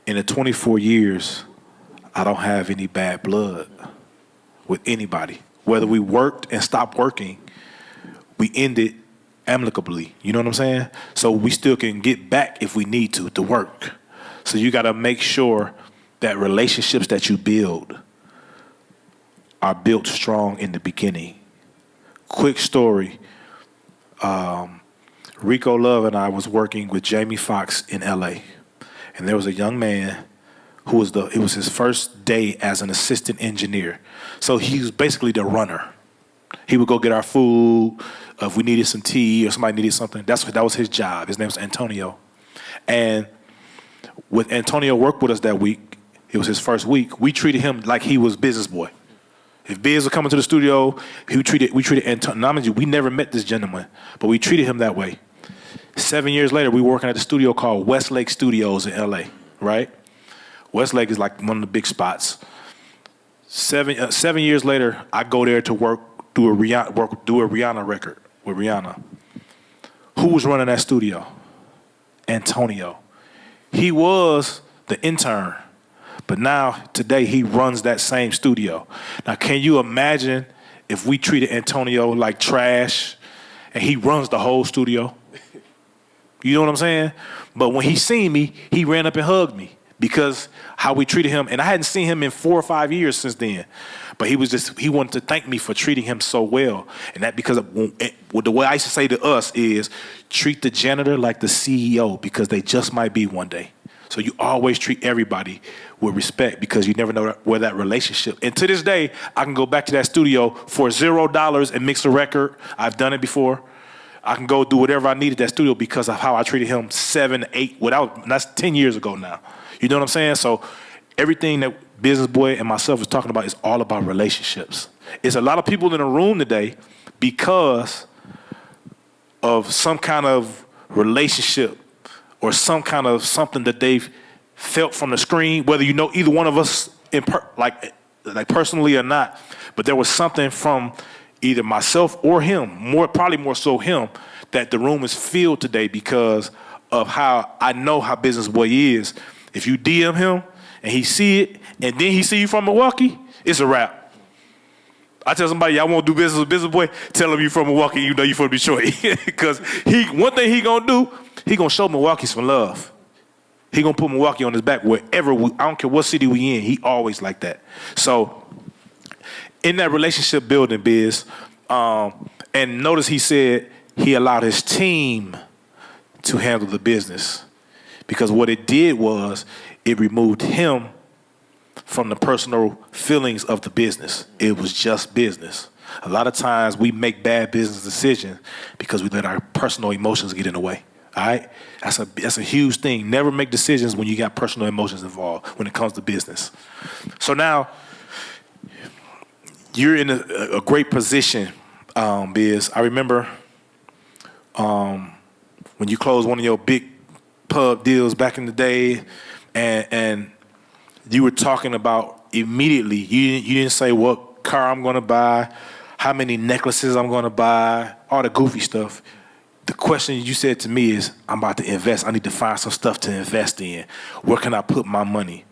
In the 24 years, I don't have any bad blood with anybody. Whether we worked and stopped working, we ended amicably. You know what I'm saying? So we still can get back if we need to work. So you got to make sure that relationships that you build are built strong in the beginning. Quick story. Rico Love and I was working with Jamie Foxx in LA. And there was a young man who it was his first day as an assistant engineer. So he was basically the runner. He would go get our food. If we needed some tea or somebody needed something, that was his job. His name was Antonio. And with Antonio worked with us that week, it was his first week, we treated him like he was Bizness Boi. If Biz was coming to the studio, we treated Antonio. We never met this gentleman, but we treated him that way. 7 years later, we were working at a studio called Westlake Studios in LA, right? Westlake is like one of the big spots. 7 years later, I go there to do a Rihanna record with Rihanna. Who was running that studio? Antonio. He was the intern, but now today he runs that same studio. Now, can you imagine if we treated Antonio like trash and he runs the whole studio? You know what I'm saying? But when he seen me, he ran up and hugged me because how we treated him. And I hadn't seen him in 4 or 5 years since then. But he wanted to thank me for treating him so well. And that because the way I used to say to us is treat the janitor like the CEO because they just might be one day. So you always treat everybody with respect because you never know where that relationship. And to this day, I can go back to that studio for $0 and mix a record. I've done it before. I can go do whatever I need at that studio because of how I treated him 7, 8, that's 10 years ago now. You know what I'm saying? So everything that Bizness Boi and myself is talking about is all about relationships. It's a lot of people in the room today because of some kind of relationship or some kind of something that they've felt from the screen, whether you know either one of us like personally or not, but there was something from either myself or him, probably more so him, that the room is filled today because of how I know how Bizness Boi is. If you DM him and he see it, and then he see you from Milwaukee, it's a wrap. I tell somebody, I won't do business with Bizness Boi, tell him you from Milwaukee, you know you from Detroit. Because one thing he gonna do, he gonna show Milwaukee some love. He gonna put Milwaukee on his back wherever I don't care what city we in, he always like that. So in that relationship building, Biz, and notice he said he allowed his team to handle the business because what it did was it removed him from the personal feelings of the business. It was just business. A lot of times we make bad business decisions because we let our personal emotions get in the way. All right? That's a huge thing. Never make decisions when you got personal emotions involved when it comes to business. So now, you're in a great position, Biz. I remember when you closed one of your big pub deals back in the day, and you were talking about immediately, you didn't say what car I'm going to buy, how many necklaces I'm going to buy, all the goofy stuff. The question you said to me is, I'm about to invest. I need to find some stuff to invest in. Where can I put my money?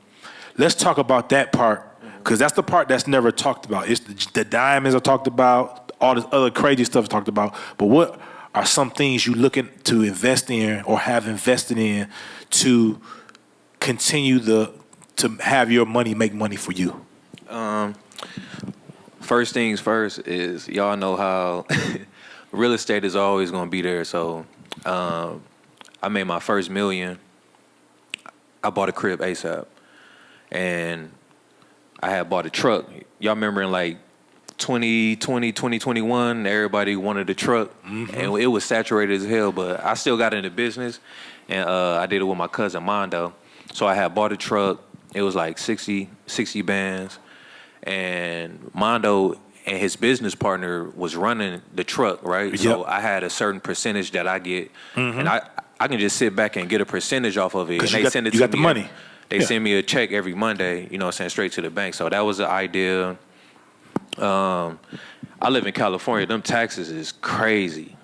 Let's talk about that part. Because that's the part that's never talked about. It's the diamonds are talked about, all this other crazy stuff is talked about. But what are some things you looking to invest in or have invested in to continue to have your money make money for you? First things first is y'all know how real estate is always going to be there. So I made my first $1 million. I bought a crib ASAP. And I had bought a truck. Y'all remember in like 2020, 2021, everybody wanted a truck. Mm-hmm. And it was saturated as hell, but I still got into business. And I did it with my cousin, Mondo. So I had bought a truck. It was like 60 bands. And Mondo and his business partner was running the truck, right? Yep. So I had a certain percentage that I get. Mm-hmm. And I can just sit back and get a percentage off of it. And they send it to me. You got the money. They send me a check every Monday, you know what I'm saying, straight to the bank. So that was the idea. I live in California. Them taxes is crazy.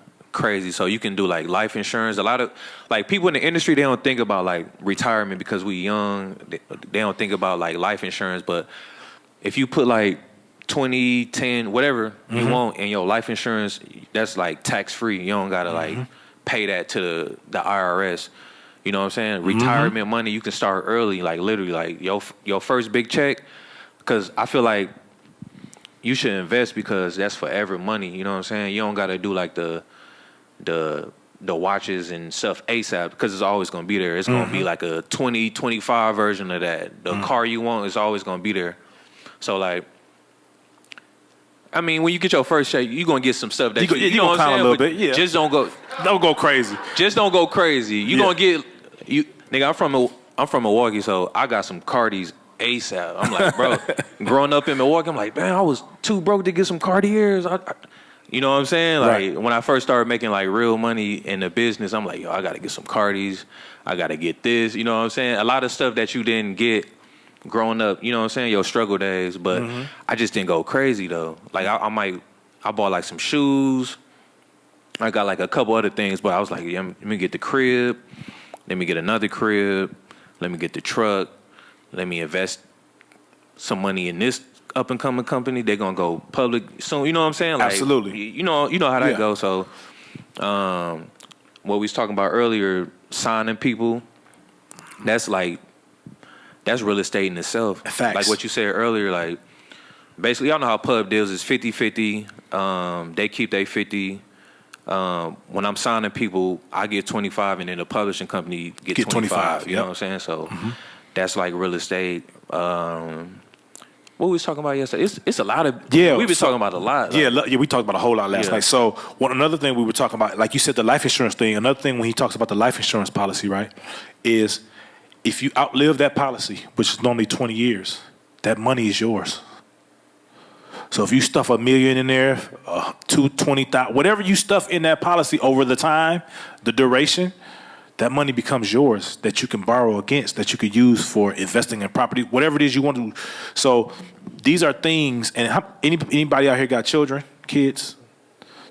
So you can do like life insurance. A lot of like people in the industry, they don't think about like retirement because we young. They don't think about like life insurance. But if you put like 20, 10, whatever you want in your life insurance, that's like tax free. You don't gotta like pay that to the IRS. You know what I'm saying? Retirement money, you can start early, like literally, like your first big check. Because I feel like you should invest because that's forever money. You know what I'm saying? You don't got to do like the watches and stuff ASAP because it's always going to be there. It's going to be like a 2025 version of that. The car you want is always going to be there. So like, I mean, when you get your first check, you're going to get some stuff that you know what I'm saying? A little bit, yeah. Just don't go crazy. Just don't go crazy. You're going to get, nigga, I'm from Milwaukee, so I got some Cardis ASAP. I'm like, bro, growing up in Milwaukee, I'm like, man, I was too broke to get some Cartiers. You know what I'm saying? Like Right. when I first started making like real money in the business, I'm like, yo, I got to get some Cartis. I got to get this. You know what I'm saying? A lot of stuff that you didn't get growing up, you know what I'm saying? Your struggle days. But I just didn't go crazy though. Like I bought like some shoes. I got like a couple other things, but I was like, yeah, let me get the crib. Let me get another crib. Let me get the truck. Let me invest some money in this up and coming company. They're gonna go public soon. You know what I'm saying? Like, Absolutely. You know how that goes. So, what we was talking about earlier, signing people. That's real estate in itself. Facts. Like what you said earlier. Like basically, y'all know how pub deals is 50-50. They keep their 50. When I'm signing people, I get 25, and then the publishing company get 25. You know what I'm saying? So that's like real estate. What we was talking about yesterday? It's a lot of we've been talking about a lot. We talked about a whole lot last night. So another thing we were talking about, like you said, the life insurance thing. Another thing when he talks about the life insurance policy, right, is if you outlive that policy, which is normally 20 years, that money is yours. So if you stuff $1 million in there, $20,000, whatever you stuff in that policy over the time, the duration, that money becomes yours that you can borrow against, that you could use for investing in property, whatever it is you want to do. So these are things, and anybody out here got children, kids?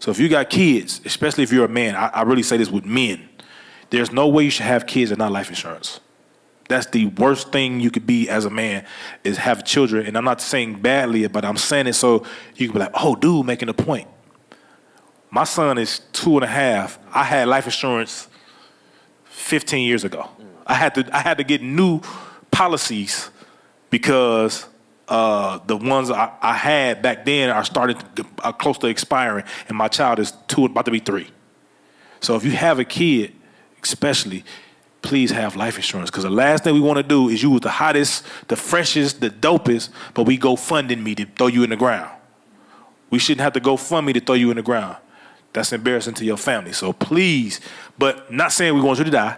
So if you got kids, especially if you're a man, I really say this with men, there's no way you should have kids and not life insurance. That's the worst thing you could be as a man, is have children. And I'm not saying badly, but I'm saying it so you can be like, oh, dude, making a point. My son is 2.5. I had life insurance 15 years ago. I had to get new policies because the ones I had back then are close to expiring, and my child is about to be 3. So if you have a kid, especially, please have life insurance, because the last thing we want to do is you was the hottest, the freshest, the dopest, but we go funding me to throw you in the ground. We shouldn't have to go fund me to throw you in the ground. That's embarrassing to your family. So please, but not saying we want you to die.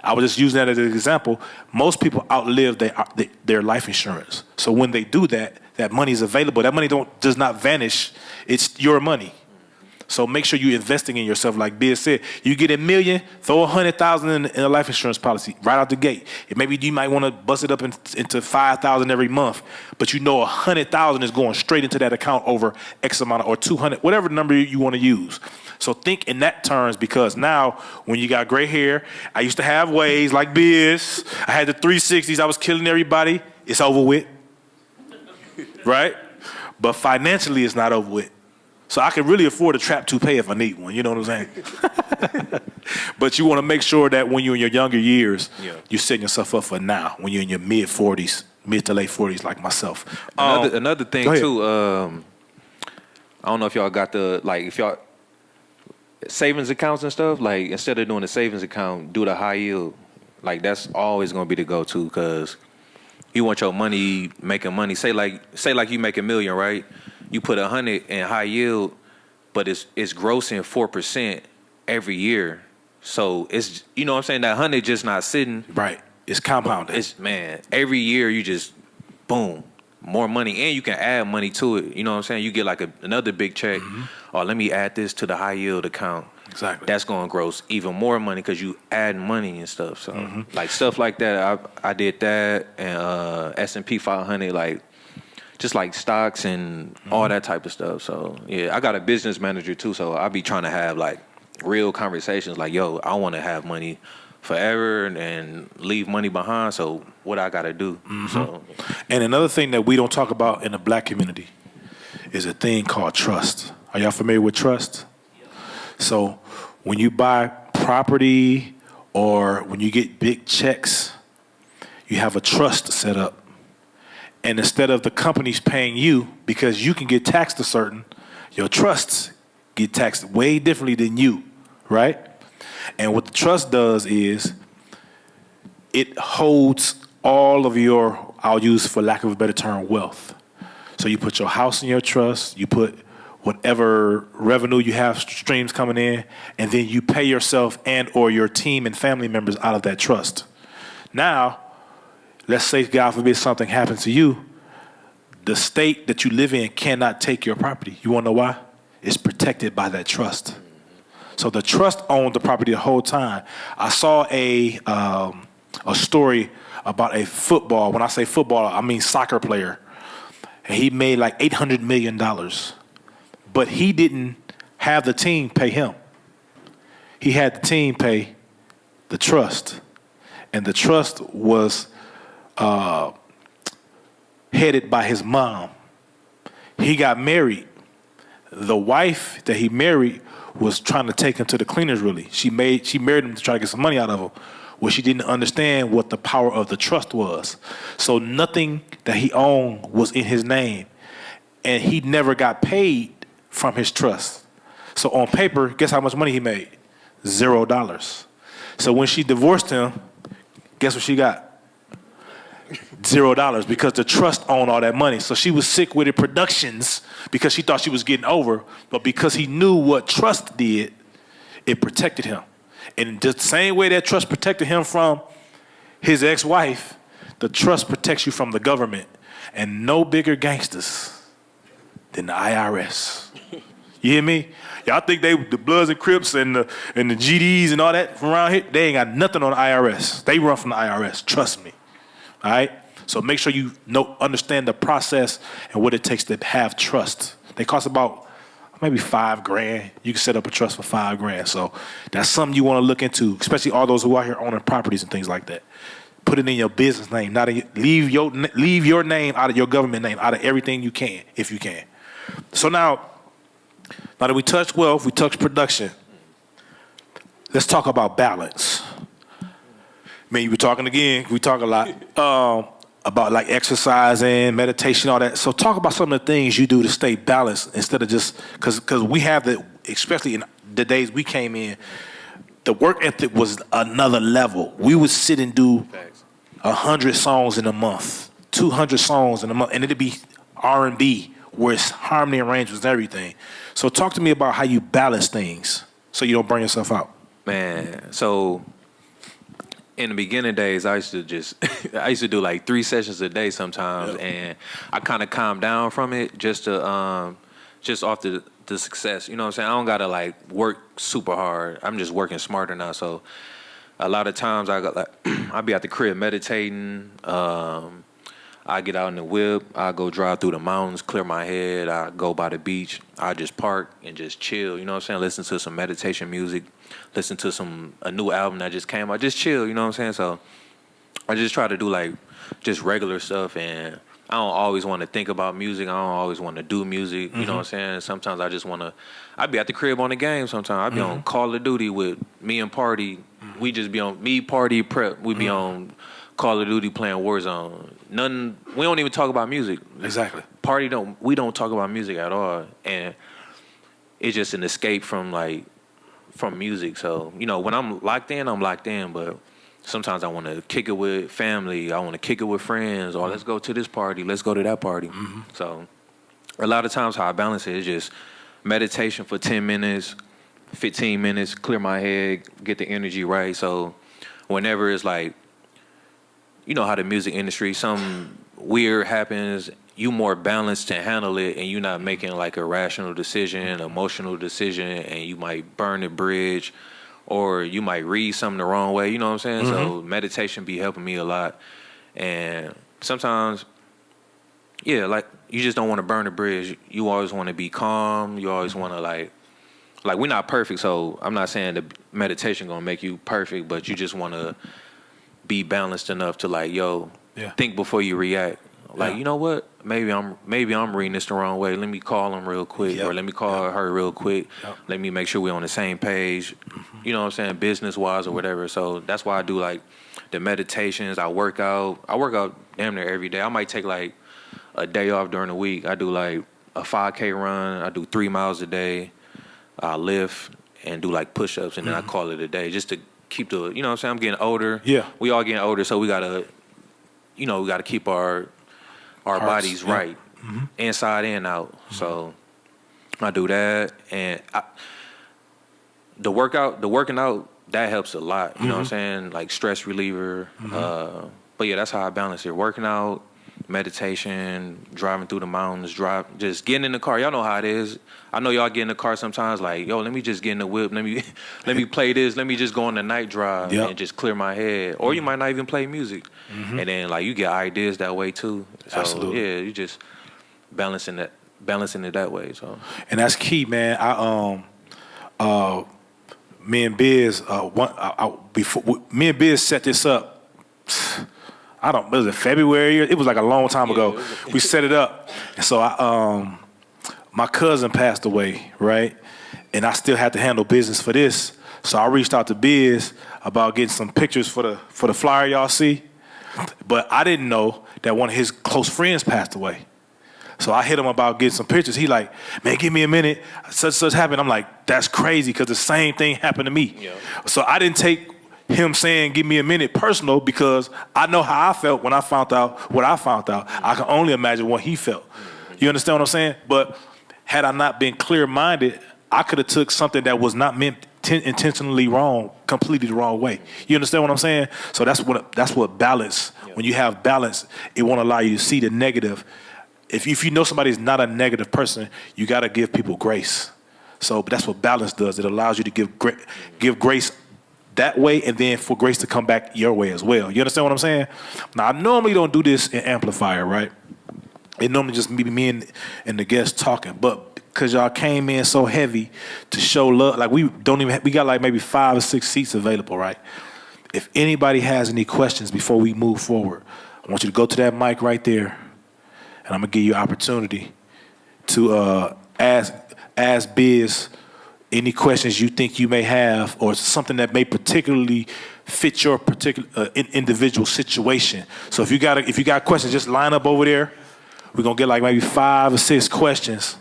I was just using that as an example. Most people outlive their life insurance. So when they do that, that money is available. That money does not vanish. It's your money. So make sure you're investing in yourself. Like Biz said, you get $1 million, throw $100,000 in a life insurance policy right out the gate. And maybe you might want to bust it up into $5,000 every month, but you know $100,000 is going straight into that account over X amount or 200, whatever number you want to use. So think in that terms, because now when you got gray hair, I used to have waves like Biz. I had the 360s. I was killing everybody. It's over with, right? But financially, it's not over with. So I can really afford a trap toupee if I need one. You know what I'm saying? But you want to make sure that when you're in your younger years, you're setting yourself up for now. When you're in your mid to late 40s, like myself. Another thing too. I don't know if y'all got if y'all savings accounts and stuff. Like instead of doing the savings account, do the high yield. Like that's always gonna be the go-to, because you want your money making money. Say like you make $1 million, right? You put 100 in high yield, but it's grossing 4% every year. So it's, you know what I'm saying, that 100 just not sitting. Right. It's compounded. It's, man, every year you just boom, more money, and you can add money to it. You know what I'm saying? You get like another big check. Or let me add this to the high yield account. Exactly. That's going to gross even more money because you add money and stuff. So like stuff like that, I did that, and S&P 500, like just like stocks and all that type of stuff. So yeah, I got a business manager too, so I be trying to have like real conversations like, yo, I want to have money forever and leave money behind, so what I got to do. So, and another thing that we don't talk about in the black community is a thing called trust. Are y'all familiar with trust? So when you buy property or when you get big checks, you have a trust set up. And instead of the companies paying you, because you can get taxed a certain, your trusts get taxed way differently than you, right? And what the trust does is it holds all of your, I'll use for lack of a better term, wealth. So you put your house in your trust, you put whatever revenue you have, streams coming in, and then you pay yourself and or your team and family members out of that trust. Now, let's say, God forbid, something happens to you, the state that you live in cannot take your property. You want to know why? It's protected by that trust. So the trust owned the property the whole time. I saw a story about a football. When I say football, I mean soccer player. And he made like $800 million. But he didn't have the team pay him. He had the team pay the trust. And the trust was headed by his mom. He got married. The wife that he married was trying to take him to the cleaners, really. She married him to try to get some money out of him. Well, she didn't understand what the power of the trust was. So nothing that he owned was in his name. And he never got paid from his trust. So on paper, guess how much money he made? $0. So when she divorced him, guess what she got? $0, because the trust owned all that money. So she was sick with it productions because she thought she was getting over, but because he knew what trust did, it protected him. And just the same way that trust protected him from his ex-wife, the trust protects you from the government. And no bigger gangsters than the IRS. You hear me? Y'all think the Bloods and Crips and the GDs and all that from around here, they ain't got nothing on the IRS. They run from the IRS, trust me. All right? So make sure you understand the process and what it takes to have trust. They cost about maybe $5,000. You can set up a trust for $5,000. So that's something you want to look into, especially all those who are here owning properties and things like that. Put it in your business name. Leave your name out of your government name, out of everything you can, if you can. So now that we touched wealth, we touched production, let's talk about balance. Man, you were talking again. We talk a lot about like exercising, meditation, all that. So talk about some of the things you do to stay balanced instead of just because we have especially in the days we came in, the work ethic was another level. We would sit and do 100 songs in a month, 200 songs in a month, and it'd be R&B where it's harmony arrangements and everything. So talk to me about how you balance things so you don't burn yourself out. Man, so in the beginning days, I used to do like 3 sessions a day sometimes, and I kind of calmed down from it just off the success. You know what I'm saying? I don't gotta like work super hard. I'm just working smarter now. So a lot of times I'll be at the crib meditating. I get out in the whip. I go drive through the mountains, clear my head. I go by the beach. I just park and just chill. You know what I'm saying? Listen to some meditation music. Listen to a new album that just came out. Just chill. You know what I'm saying? So I just try to do like just regular stuff, and I don't always want to think about music. I don't always want to do music. You know what I'm saying? Sometimes I just want to. I be at the crib on the game. Sometimes I be on Call of Duty with me and Party. We just be on me, Party, Prep. We be on Call of Duty playing Warzone. We don't even talk about music. Exactly. We don't talk about music at all, and it's just an escape from music. So when I'm locked in, but sometimes I want to kick it with family. I want to kick it with friends, or let's go to this party, let's go to that party. So a lot of times how I balance it is just meditation for 10 minutes, 15 minutes, clear my head, get the energy right. So whenever it's like, you know how the music industry, something weird happens, you more balanced to handle it, and you're not making like a rational decision, emotional decision, and you might burn the bridge, or you might read something the wrong way. You know what I'm saying? So meditation be helping me a lot. And sometimes, like you just don't want to burn the bridge. You always want to be calm. You always want to like we're not perfect. So I'm not saying the meditation gonna make you perfect, but you just want to be balanced enough to think before you react. You know what? Maybe I'm reading this the wrong way. Let me call him real quick, or let me call her real quick. Let me make sure we're on the same page. You know what I'm saying? Business wise or whatever. So that's why I do like the meditations. I work out damn near every day. I might take like a day off during the week. I do like a 5K run. I do 3 miles a day. I lift and do like push-ups, and then I call it a day just to keep you know what I'm saying? I'm getting older. Yeah. We all getting older, so we gotta keep our bodies right, inside and out. So I do that, and the working out that helps a lot. You know what I'm saying? Like stress reliever, But yeah, that's how I balance it. Working out, meditation, driving through the mountains, just getting in the car. Y'all know how it is. I know y'all get in the car sometimes like, yo, let me just get in the whip. Let me play this. Let me just go on the night drive and just clear my head. Or you might not even play music. And then like you get ideas that way too. So Absolutely. yeah, you just balancing it that way. So And that's key, man. Me and Biz, me and Biz set this up. Was it February? It was like a long time ago. We set it up. And so my cousin passed away, right? And I still had to handle business for this. So I reached out to Biz about getting some pictures for the flyer y'all see. But I didn't know that one of his close friends passed away. So I hit him about getting some pictures. He like, man, give me a minute. Such happened. I'm like, that's crazy because the same thing happened to me. Yeah. So I didn't take him saying, give me a minute personal because I know how I felt when I found out what I found out. I can only imagine what he felt. You understand what I'm saying? But had I not been clear-minded, I could have took something that was not meant intentionally wrong, completely the wrong way. You understand what I'm saying? So that's what balance. Yeah. When you have balance, it won't allow you to see the negative. If you know somebody's not a negative person, you got to give people grace. So that's what balance does. It allows you to give grace that way, and then for grace to come back your way as well. You understand what I'm saying? Now, I normally don't do this in Amplifier, right? It normally just me and the guests talking, but because y'all came in so heavy to show love, like we got like maybe 5 or 6 seats available, right? If anybody has any questions before we move forward, I want you to go to that mic right there, and I'm gonna give you an opportunity to ask Biz any questions you think you may have, or something that may particularly fit your particular individual situation. So if you got questions, just line up over there. We're gonna get like maybe 5 or 6 questions.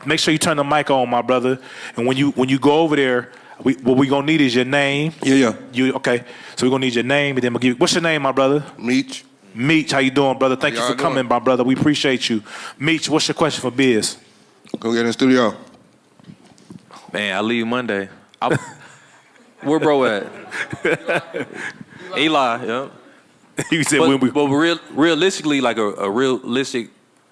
Make sure you turn the mic on, my brother. And when you go over there, what we gonna need is your name. Yeah. Okay. So we're gonna need your name, and then we'll give you. What's your name, my brother? Meech. Meech, how you doing, brother? Thank you for coming, my brother. We appreciate you. Meech, what's your question for Biz? Go get in the studio. man, I leave Monday. Where bro at? Eli, yeah. You said but realistically, like a realistic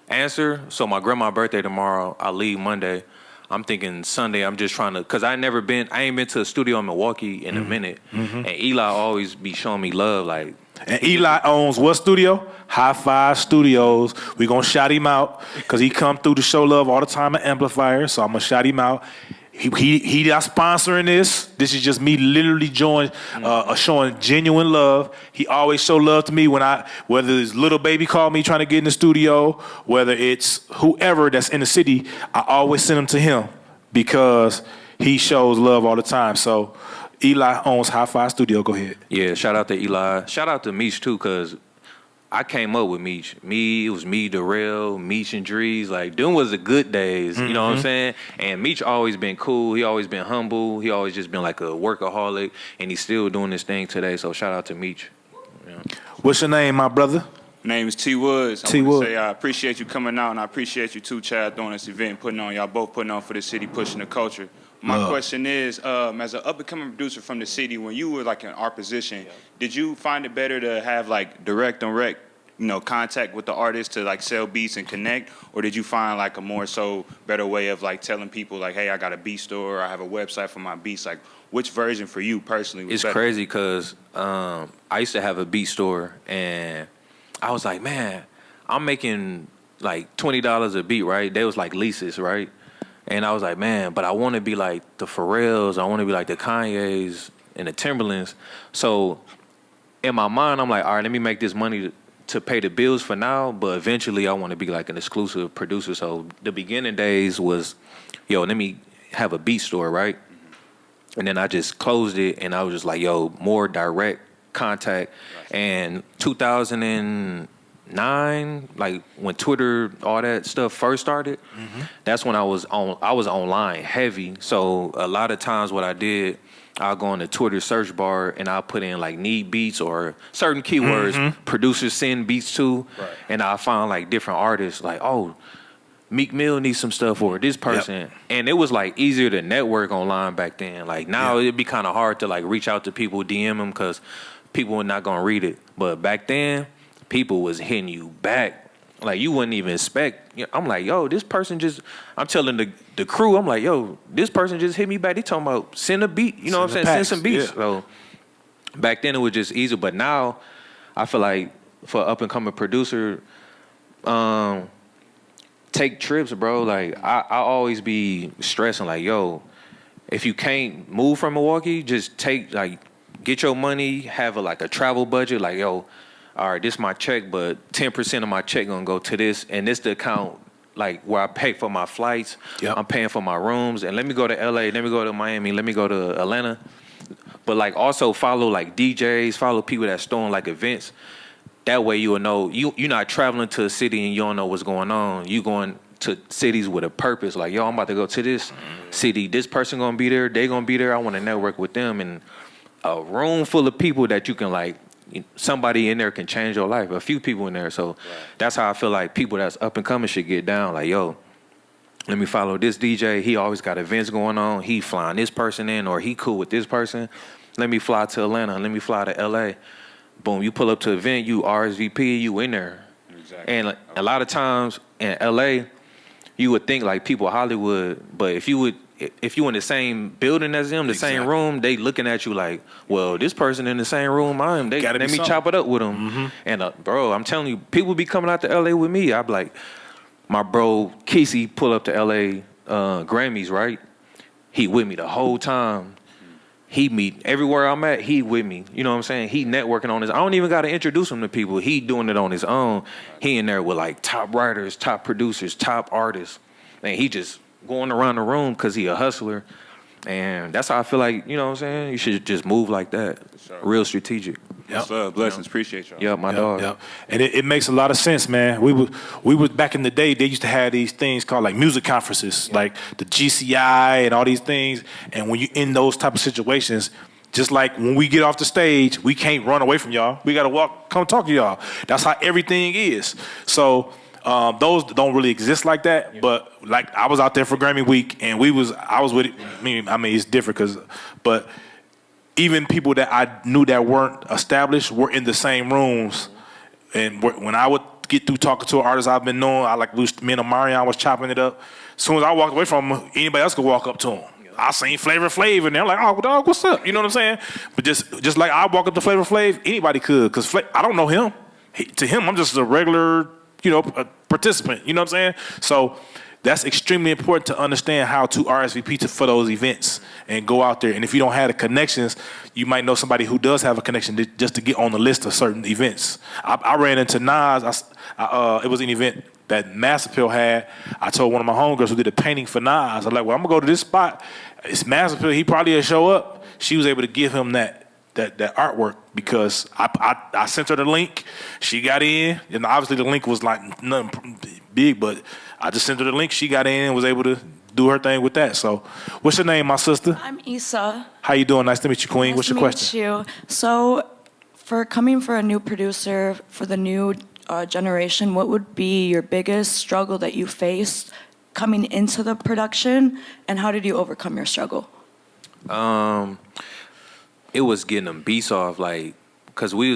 answer. So my grandma's birthday tomorrow. I leave Monday. I'm thinking Sunday. I'm just trying to, cause I ain't been to a studio in Milwaukee in a minute. Mm-hmm. And Eli always be showing me love, like. And Eli owns what studio? High Five Studios. We gonna shout him out cause he come through to show love all the time at Amplifier. So I'm gonna shout him out. He not sponsoring this. This is just me literally showing genuine love. He always show love to me whether it's little baby call me trying to get in the studio, whether it's whoever that's in the city, I always send him to him because he shows love all the time. So Eli owns High Five Studio. Go ahead. Yeah, shout out to Eli. Shout out to Meech too, cause I came up with Meech. It was me, Darrell, Meech and Drees. Like, them was the good days. You know what I'm saying? And Meech always been cool. He always been humble. He always just been like a workaholic. And he's still doing this thing today. So shout out to Meech. Yeah. What's your name, my brother? My name is T. Woods. T. Woods. I appreciate you coming out, and I appreciate you too, Chad, doing this event, y'all both putting on for the city, pushing the culture. My question is, as an up-and-coming producer from the city, when you were like in our position, did you find it better to have like direct contact with the artist to like sell beats and connect, or did you find like a more so better way of like telling people like, hey, I got a beat store, or I have a website for my beats? Like, which version for you personally was It's better? crazy because I used to have a beat store, and I was like, man, I'm making like $20 a beat, right? They was like leases, right? And I was like, man, but I want to be like the Pharrells. I want to be like the Kanyes and the Timberlands. So in my mind, I'm like, all right, let me make this money to pay the bills for now, but eventually I want to be like an exclusive producer. So the beginning days was, let me have a beat store, right? And then I just closed it, and I was just like, more direct contact. Right. And 2009, like when Twitter, all that stuff first started, that's when I was online heavy. So a lot of times what I did, I'll go on the Twitter search bar and I'll put in like need beats or certain keywords producers send beats to, and I'll find like different artists like, oh, Meek Mill needs some stuff, or this person. And it was like easier to network online back then. Like now it'd be kind of hard to like reach out to people, DM them, because people were not gonna read it. But back then, people was hitting you back. Like, you wouldn't even expect. I'm like, yo, this person just, I'm telling the crew, I'm like, yo, this person just hit me back. They talking about send a beat. You know what I'm saying? Send some beats. Yeah. So back then it was just easy. But now I feel like for up and coming producer, take trips, bro. Like, I always be stressing, like, yo, if you can't move from Milwaukee, just get your money, have a travel budget. Like, yo, all right, this is my check, but 10% of my check gonna go to this, and this the account like where I pay for my flights. Yep. I'm paying for my rooms, and let me go to LA, let me go to Miami, let me go to Atlanta. But like also follow like DJs, follow people that's throwing like events. That way you will know you're not traveling to a city and you don't know what's going on. You going to cities with a purpose. Like, yo, I'm about to go to this city. This person gonna be there. They gonna be there. I want to network with them, and a room full of people that you can like. Somebody in there can change your life. A few people in there. So that's how I feel like people that's up and coming should get down. Like, yo, let me follow this DJ. He always got events going on. He flying this person in, or he cool with this person. Let me fly to Atlanta. Let me fly to LA. Boom, you pull up to an event, you RSVP, you in there. Exactly. And a lot of times in LA, you would think like people Hollywood, but if you in the same building as them, the same room, they looking at you like, well, this person in the same room I am. Let me chop it up with them. Mm-hmm. And bro, I'm telling you, people be coming out to LA with me. I be like, my bro Kesey pull up to LA Grammys, right? He with me the whole time. He meet everywhere I'm at, he with me. You know what I'm saying? He networking on his I don't even got to introduce him to people. He doing it on his own. He in there with like top writers, top producers, top artists. And he just going around the room because he a hustler. And that's how I feel like, you know what I'm saying? You should just move like that. Sure. Real strategic. Yep. Blessings. Appreciate y'all. Yeah, my dog. Yep. And it makes a lot of sense, man. We was back in the day, they used to have these things called like music conferences, like the GCI and all these things. And when you're in those type of situations, just like when we get off the stage, we can't run away from y'all. We got to come talk to y'all. That's how everything is. So those don't really exist like that, but like I was out there for Grammy week, and I was with it. I mean, it's different but even people that I knew that weren't established were in the same rooms, and when I would get through talking to an artist I've been knowing, me and Omarion was chopping it up. As soon as I walked away from him, anybody else could walk up to him. I seen Flavor Flav, and they're like, "Oh, dog, what's up?" You know what I'm saying? But just like I walk up to Flavor Flav, anybody could, because I don't know him. To him, I'm just a regular, a participant. You know what I'm saying? So that's extremely important to understand how to RSVP for those events and go out there. And if you don't have the connections, you might know somebody who does have a connection just to get on the list of certain events. I ran into Nas. It was an event that Mass Appeal had. I told one of my homegirls who did a painting for Nas, I'm like, well, I'm gonna go to this spot. It's Mass Appeal. He probably will show up. She was able to give him that artwork because I sent her the link. She got in, and obviously the link was like nothing big, but I just sent her the link. She got in and was able to do her thing with that. So, what's your name, my sister? I'm Issa. How you doing? Nice to meet you, Queen. What's your question? Nice to meet you. So, for a new producer for the new generation, what would be your biggest struggle that you faced coming into the production, and how did you overcome your struggle? It was getting them beats off, like, cause we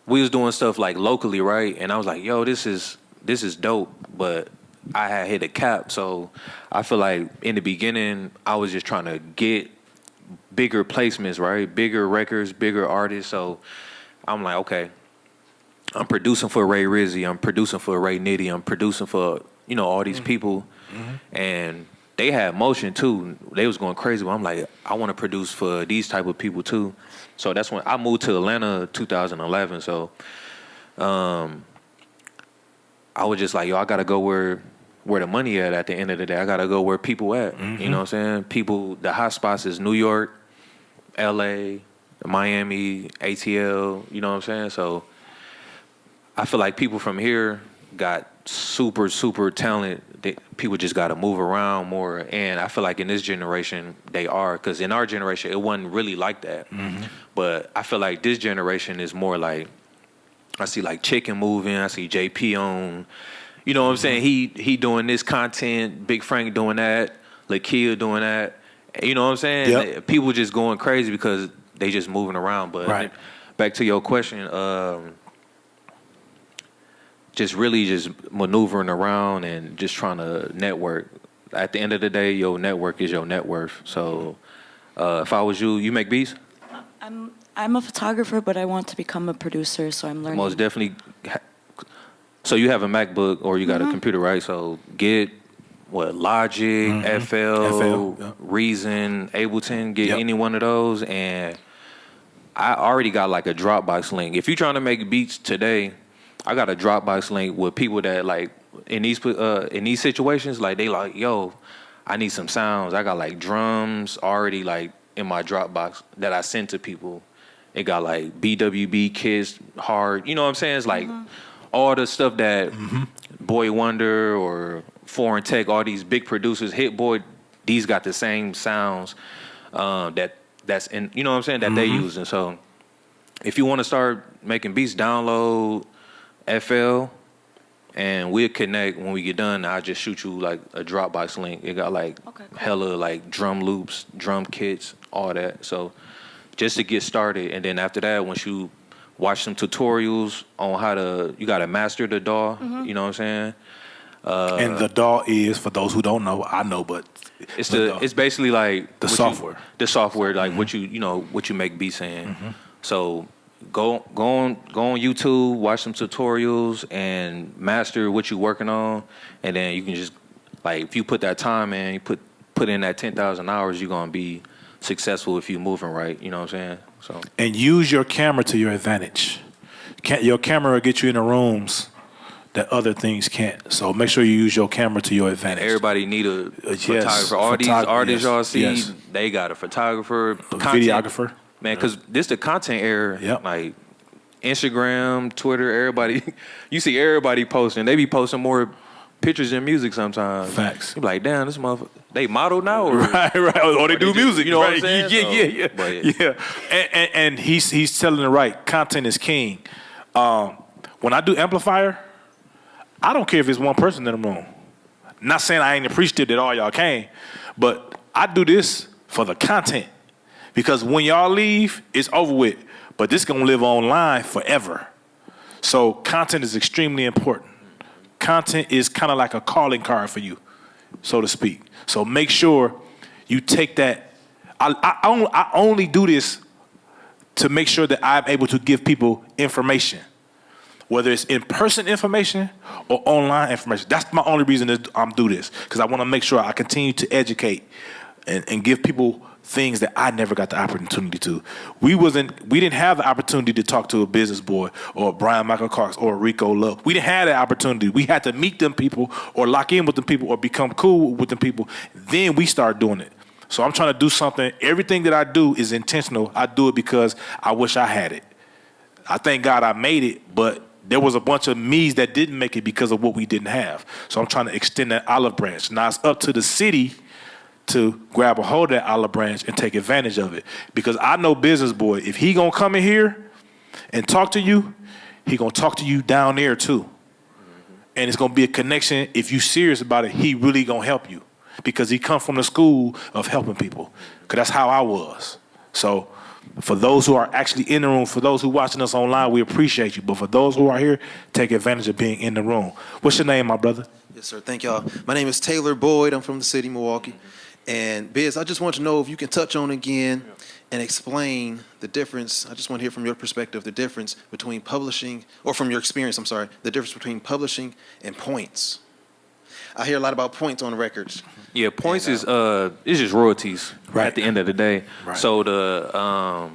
was doing stuff like locally, right? And I was like, yo, this is dope, but I had hit a cap. So I feel like in the beginning, I was just trying to get bigger placements, right? Bigger records, bigger artists. So I'm like, okay, I'm producing for Ray Rizzy, I'm producing for Ray Nitty, I'm producing for, all these people. Mm-hmm. And they had motion too. They was going crazy. But I'm like, I want to produce for these type of people too. So that's when I moved to Atlanta 2011. So I was just like, yo, I got to go where the money at the end of the day. I got to go where people at. Mm-hmm. You know what I'm saying? People, the hot spots is New York, LA, Miami, ATL. You know what I'm saying? So I feel like people from here got super, super talent. People just got to move around more. And I feel like in this generation, they are. Because in our generation, it wasn't really like that. Mm-hmm. But I feel like this generation is more like, I see like Chicken moving. I see JP on, you know what I'm saying? He doing this content. Big Frank doing that. Lakia doing that. You know what I'm saying? Yep. People just going crazy because they just moving around. But right. back to your question, just really just maneuvering around and just trying to network. At the end of the day, your network is your net worth. So if I was you, you make beats? I'm a photographer, but I want to become a producer, so I'm learning. Most definitely. So you have a MacBook or you got a computer, right? So get Logic, FL, yeah. Reason, Ableton, get any one of those, and I already got like a Dropbox link. If you're trying to make beats today, I got a Dropbox link with people that like in these situations, like they like, yo, I need some sounds. I got like drums already like in my Dropbox that I send to people. It got like BWB, Kiss, Hard. You know what I'm saying? It's like all the stuff that Boy Wonder or Foreign Tech, all these big producers, Hit Boy, these got the same sounds that's in, you know what I'm saying, that they use. And so if you want to start making beats, download FL and we'll connect. When we get done, I'll just shoot you like a Dropbox link. It got like hella like drum loops, drum kits, all that. So just to get started. And then after that, once you watch some tutorials on how to, you got to master the DAW, you know what I'm saying? And the DAW is, for those who don't know, I know, but it's basically like the software. The software, like what you make beats in. So go on YouTube, watch some tutorials, and master what you're working on, and then you can just like if you put that time in, you put in that 10,000 hours, you're gonna be successful if you're moving right. You know what I'm saying? So and use your camera to your advantage. Your camera will get you in the rooms that other things can't. So make sure you use your camera to your advantage. Everybody need a photographer. All these artists y'all see, they got a photographer, videographer. Man, because this the content era. Yep. Like Instagram, Twitter, everybody. You see everybody posting. They be posting more pictures than music sometimes. Facts. You be like, damn, this motherfucker, they model now? Or, right. Or they do music. You know right. what I'm saying? Yeah. And he's telling it right. Content is king. When I do amplifier, I don't care if it's one person in the room. Not saying I ain't appreciative that all y'all came, but I do this for the content. Because when y'all leave, it's over with. But this gonna live online forever. So content is extremely important. Content is kind of like a calling card for you, so to speak. So make sure you take that. I only do this to make sure that I'm able to give people information. Whether it's in-person information or online information. That's my only reason that I'm do this, because I want to make sure I continue to educate and give people things that I never got the opportunity to. We didn't have the opportunity to talk to a Bizness Boi or a Brian Michael Cox or a Rico Love. We didn't have that opportunity. We had to meet them people or lock in with them people or become cool with them people. Then we start doing it. So I'm trying to do something. Everything that I do is intentional. I do it because I wish I had it. I thank God I made it, but there was a bunch of me's that didn't make it because of what we didn't have. So I'm trying to extend that olive branch. Now it's up to the city to grab a hold of that olive branch and take advantage of it. Because I know Bizness Boi, if he gonna come in here and talk to you, he gonna talk to you down there too. And it's gonna be a connection. If you serious about it, he really gonna help you. Because he come from the school of helping people. Because that's how I was. So for those who are actually in the room, for those who watching us online, we appreciate you. But for those who are here, take advantage of being in the room. What's your name, my brother? Yes, sir. Thank y'all. My name is Taylor Boyd. I'm from the city, Milwaukee. And Biz, I just want to know if you can touch on again and explain the difference. I just want to hear from your perspective, the difference between publishing, or from your experience, I'm sorry, the difference between publishing and points. I hear a lot about points on records. Yeah, points is it's just royalties at the end of the day. Right. So the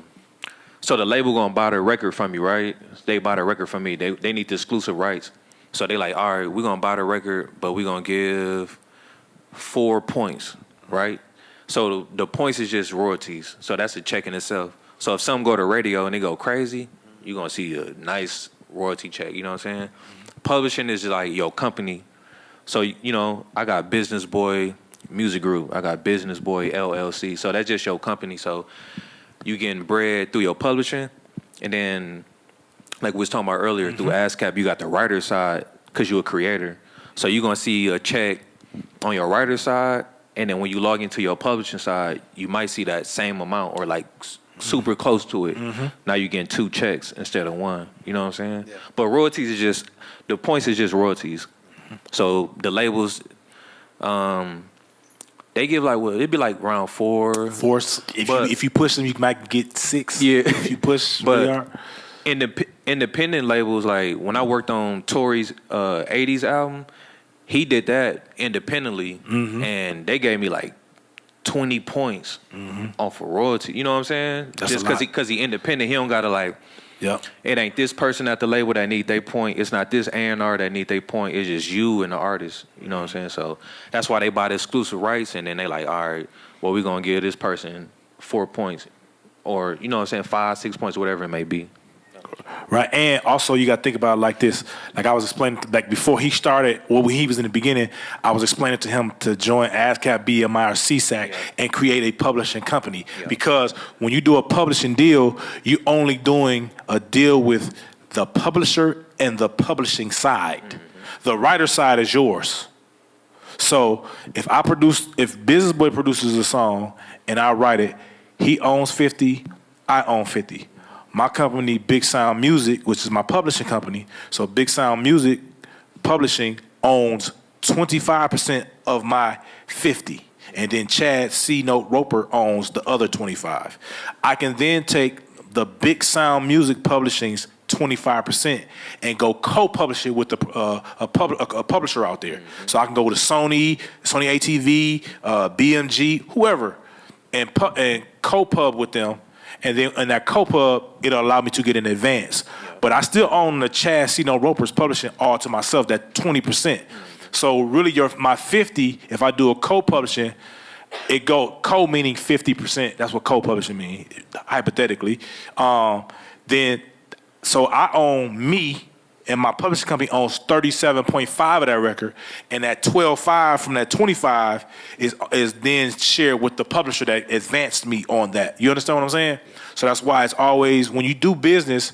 label gonna buy the record from you, right? They buy the record from me. They need the exclusive rights. So they like, all right, we're gonna buy the record, but we're gonna give 4 points, right? So the points is just royalties. So that's a check in itself. So if some go to radio and they go crazy, you're gonna see a nice royalty check. You know what I'm saying? Publishing is like your company. So, you know, I got Bizness Boi Music Group. I got Bizness Boi LLC. So that's just your company. So you getting bread through your publishing. And then, like we was talking about earlier, through ASCAP, you got the writer side because you're a creator. So you're going to see a check on your writer side. And then when you log into your publishing side, you might see that same amount or like super close to it. Now you're getting 2 checks instead of 1. You know what I'm saying? Yeah. But royalties is just, the points is just royalties. So the labels, they give like, it'd be like around 4. If you push them, you might get 6. Yeah. If you push, but independent labels, like when I worked on Tory's 80s album, he did that independently, and they gave me like 20 points off of royalty. You know what I'm saying? That's just because he independent, he don't gotta like. Yep. It ain't this person at the label that need their point. It's not this A&R that need their point. It's just you and the artist. You know what I'm saying? So that's why they buy the exclusive rights, and then they like, all right, well, we're gonna give this person 4 points, or you know what I'm saying, 5, 6 points, whatever it may be. Right, and also you got to think about it like this. Like I was explaining, like before he started, when he was in the beginning, I was explaining to him to join ASCAP, BMI, or CSAC and create a publishing company. Because when you do a publishing deal, you're only doing a deal with the publisher and the publishing side. The writer side is yours. So if Bizness Boi produces a song and I write it, he owns 50, I own 50. My company, Big Sound Music, which is my publishing company, so Big Sound Music Publishing owns 25% of my 50. And then Chad C. Note Roper owns the other 25. I can then take the Big Sound Music Publishing's 25% and go co-publish it with a publisher out there. So I can go with Sony ATV, BMG, whoever, and co-pub with them. And then in that co-pub, it'll allow me to get in advance. But I still own the Chad C. No Roper's publishing all to myself, that 20%. So really my 50, if I do a co-publishing, it go co meaning 50%. That's what co-publishing means, hypothetically. Then, so I own me, and my publishing company owns 37.5 of that record, and that 12.5 from that 25 is then shared with the publisher that advanced me on that. You understand what I'm saying? So that's why it's always, when you do business,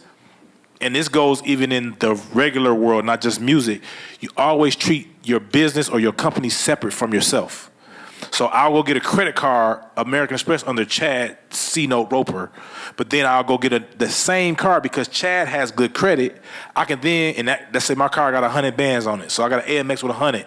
and this goes even in the regular world, not just music, you always treat your business or your company separate from yourself. So I will get a credit card, American Express, under Chad C. Note Roper, but then I'll go get the same card because Chad has good credit. I can then, and let's say my card got 100 bands on it, so I got an AMX with 100.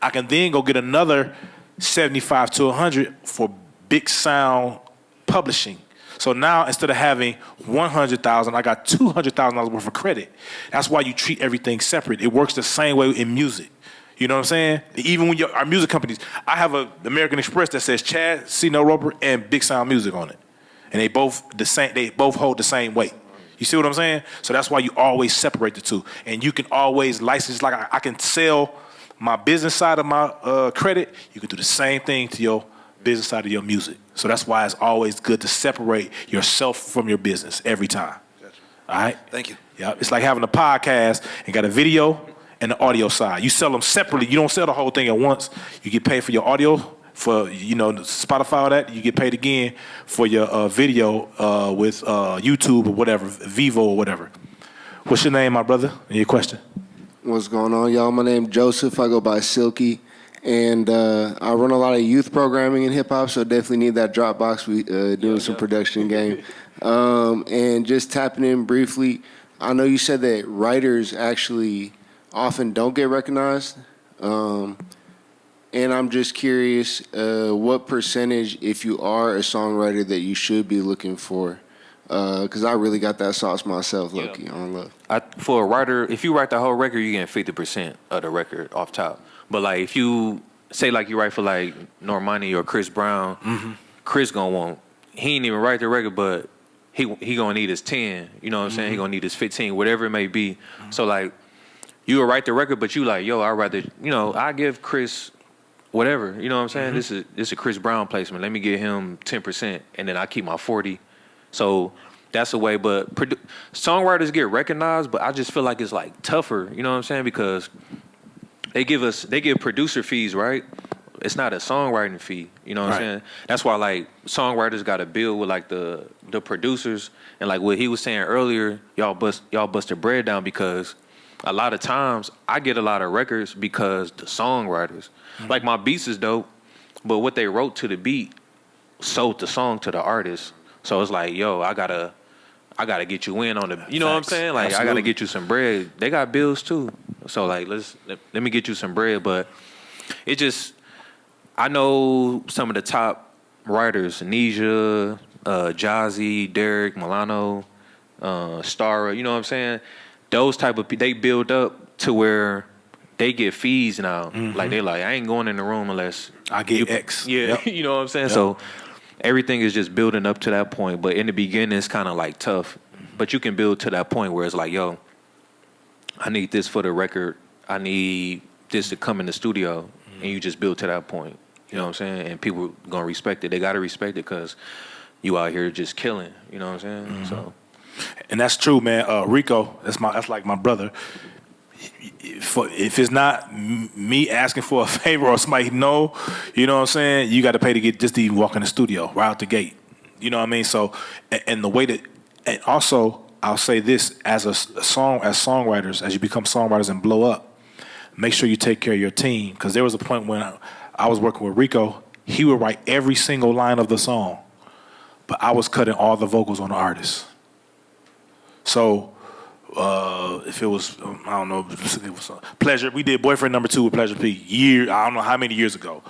I can then go get another 75 to 100 for Big Sound Publishing. So now instead of having $100,000, I got $200,000 worth of credit. That's why you treat everything separate. It works the same way in music. You know what I'm saying? Even when our music companies, I have a American Express that says Chad C. No Roper and Big Sound Music on it, and they both hold the same weight. You see what I'm saying? So that's why you always separate the two, and you can always license. Like I can sell my business side of my credit. You can do the same thing to your business side of your music. So that's why it's always good to separate yourself from your business every time. Gotcha. All right? Thank you. Yeah, it's like having a podcast and got a video and the audio side. You sell them separately. You don't sell the whole thing at once. You get paid for your audio, for Spotify, all that. You get paid again for your video with YouTube or whatever, Vivo or whatever. What's your name, my brother? And your question? What's going on, y'all? My name's Joseph. I go by Silky. And I run a lot of youth programming in hip-hop, so definitely need that Dropbox. We doing some production game. And just tapping in briefly, I know you said that writers actually often don't get recognized. And I'm just curious, what percentage, if you are a songwriter, that you should be looking for? Because I really got that sauce myself, low-key, on love. For a writer, if you write the whole record, you get 50% of the record off top. But like if you say like you write for like Normani or Chris Brown, Chris gonna want, he ain't even write the record, but he gonna need his 10. You know what I'm saying? He gonna need his 15, whatever it may be. So like you will write the record, but you like, yo, I'd rather, I give Chris whatever. You know what I'm saying? This is a Chris Brown placement. Let me give him 10%, and then I keep my 40. So that's the way. But songwriters get recognized, but I just feel like it's like tougher. You know what I'm saying? Because they give producer fees, right? It's not a songwriting fee. You know what I'm saying? That's why like songwriters got to build with like the producers, and like what he was saying earlier, y'all bust the bread down, because a lot of times I get a lot of records because the songwriters, like my beats is dope, but what they wrote to the beat sold the song to the artist. So it's like, yo, I gotta get you in on the, you know what I'm Facts. saying? Like, I Absolutely. gotta get you some bread. They got bills too. So like, let me get you some bread. But it just, I know some of the top writers, Nisha, Jazzy, Derek, Milano, Stara, you know what I'm saying? Those type of they build up to where they get fees now. Like they like, I ain't going in the room unless I get X. Yeah, Yep. you know what I'm saying? Yep. So everything is just building up to that point. But in the beginning, it's kind of like tough. But you can build to that point where it's like, yo, I need this for the record. I need this to come in the studio. And you just build to that point. You know what I'm saying? And people going to respect it. They got to respect it because you out here just killing. You know what I'm saying? So. And that's true, man. Rico, that's like my brother. If it's not me asking for a favor or somebody know, you know what I'm saying, you got to pay to get just to even walk in the studio right out the gate. You know what I mean? So, and the way that, and also I'll say this as songwriters, as you become songwriters and blow up, make sure you take care of your team. Because there was a point when I was working with Rico, he would write every single line of the song, but I was cutting all the vocals on the artist. So if it was, I don't know, it was Pleasure. We did Boyfriend Number 2 with Pleasure P. I don't know how many years ago.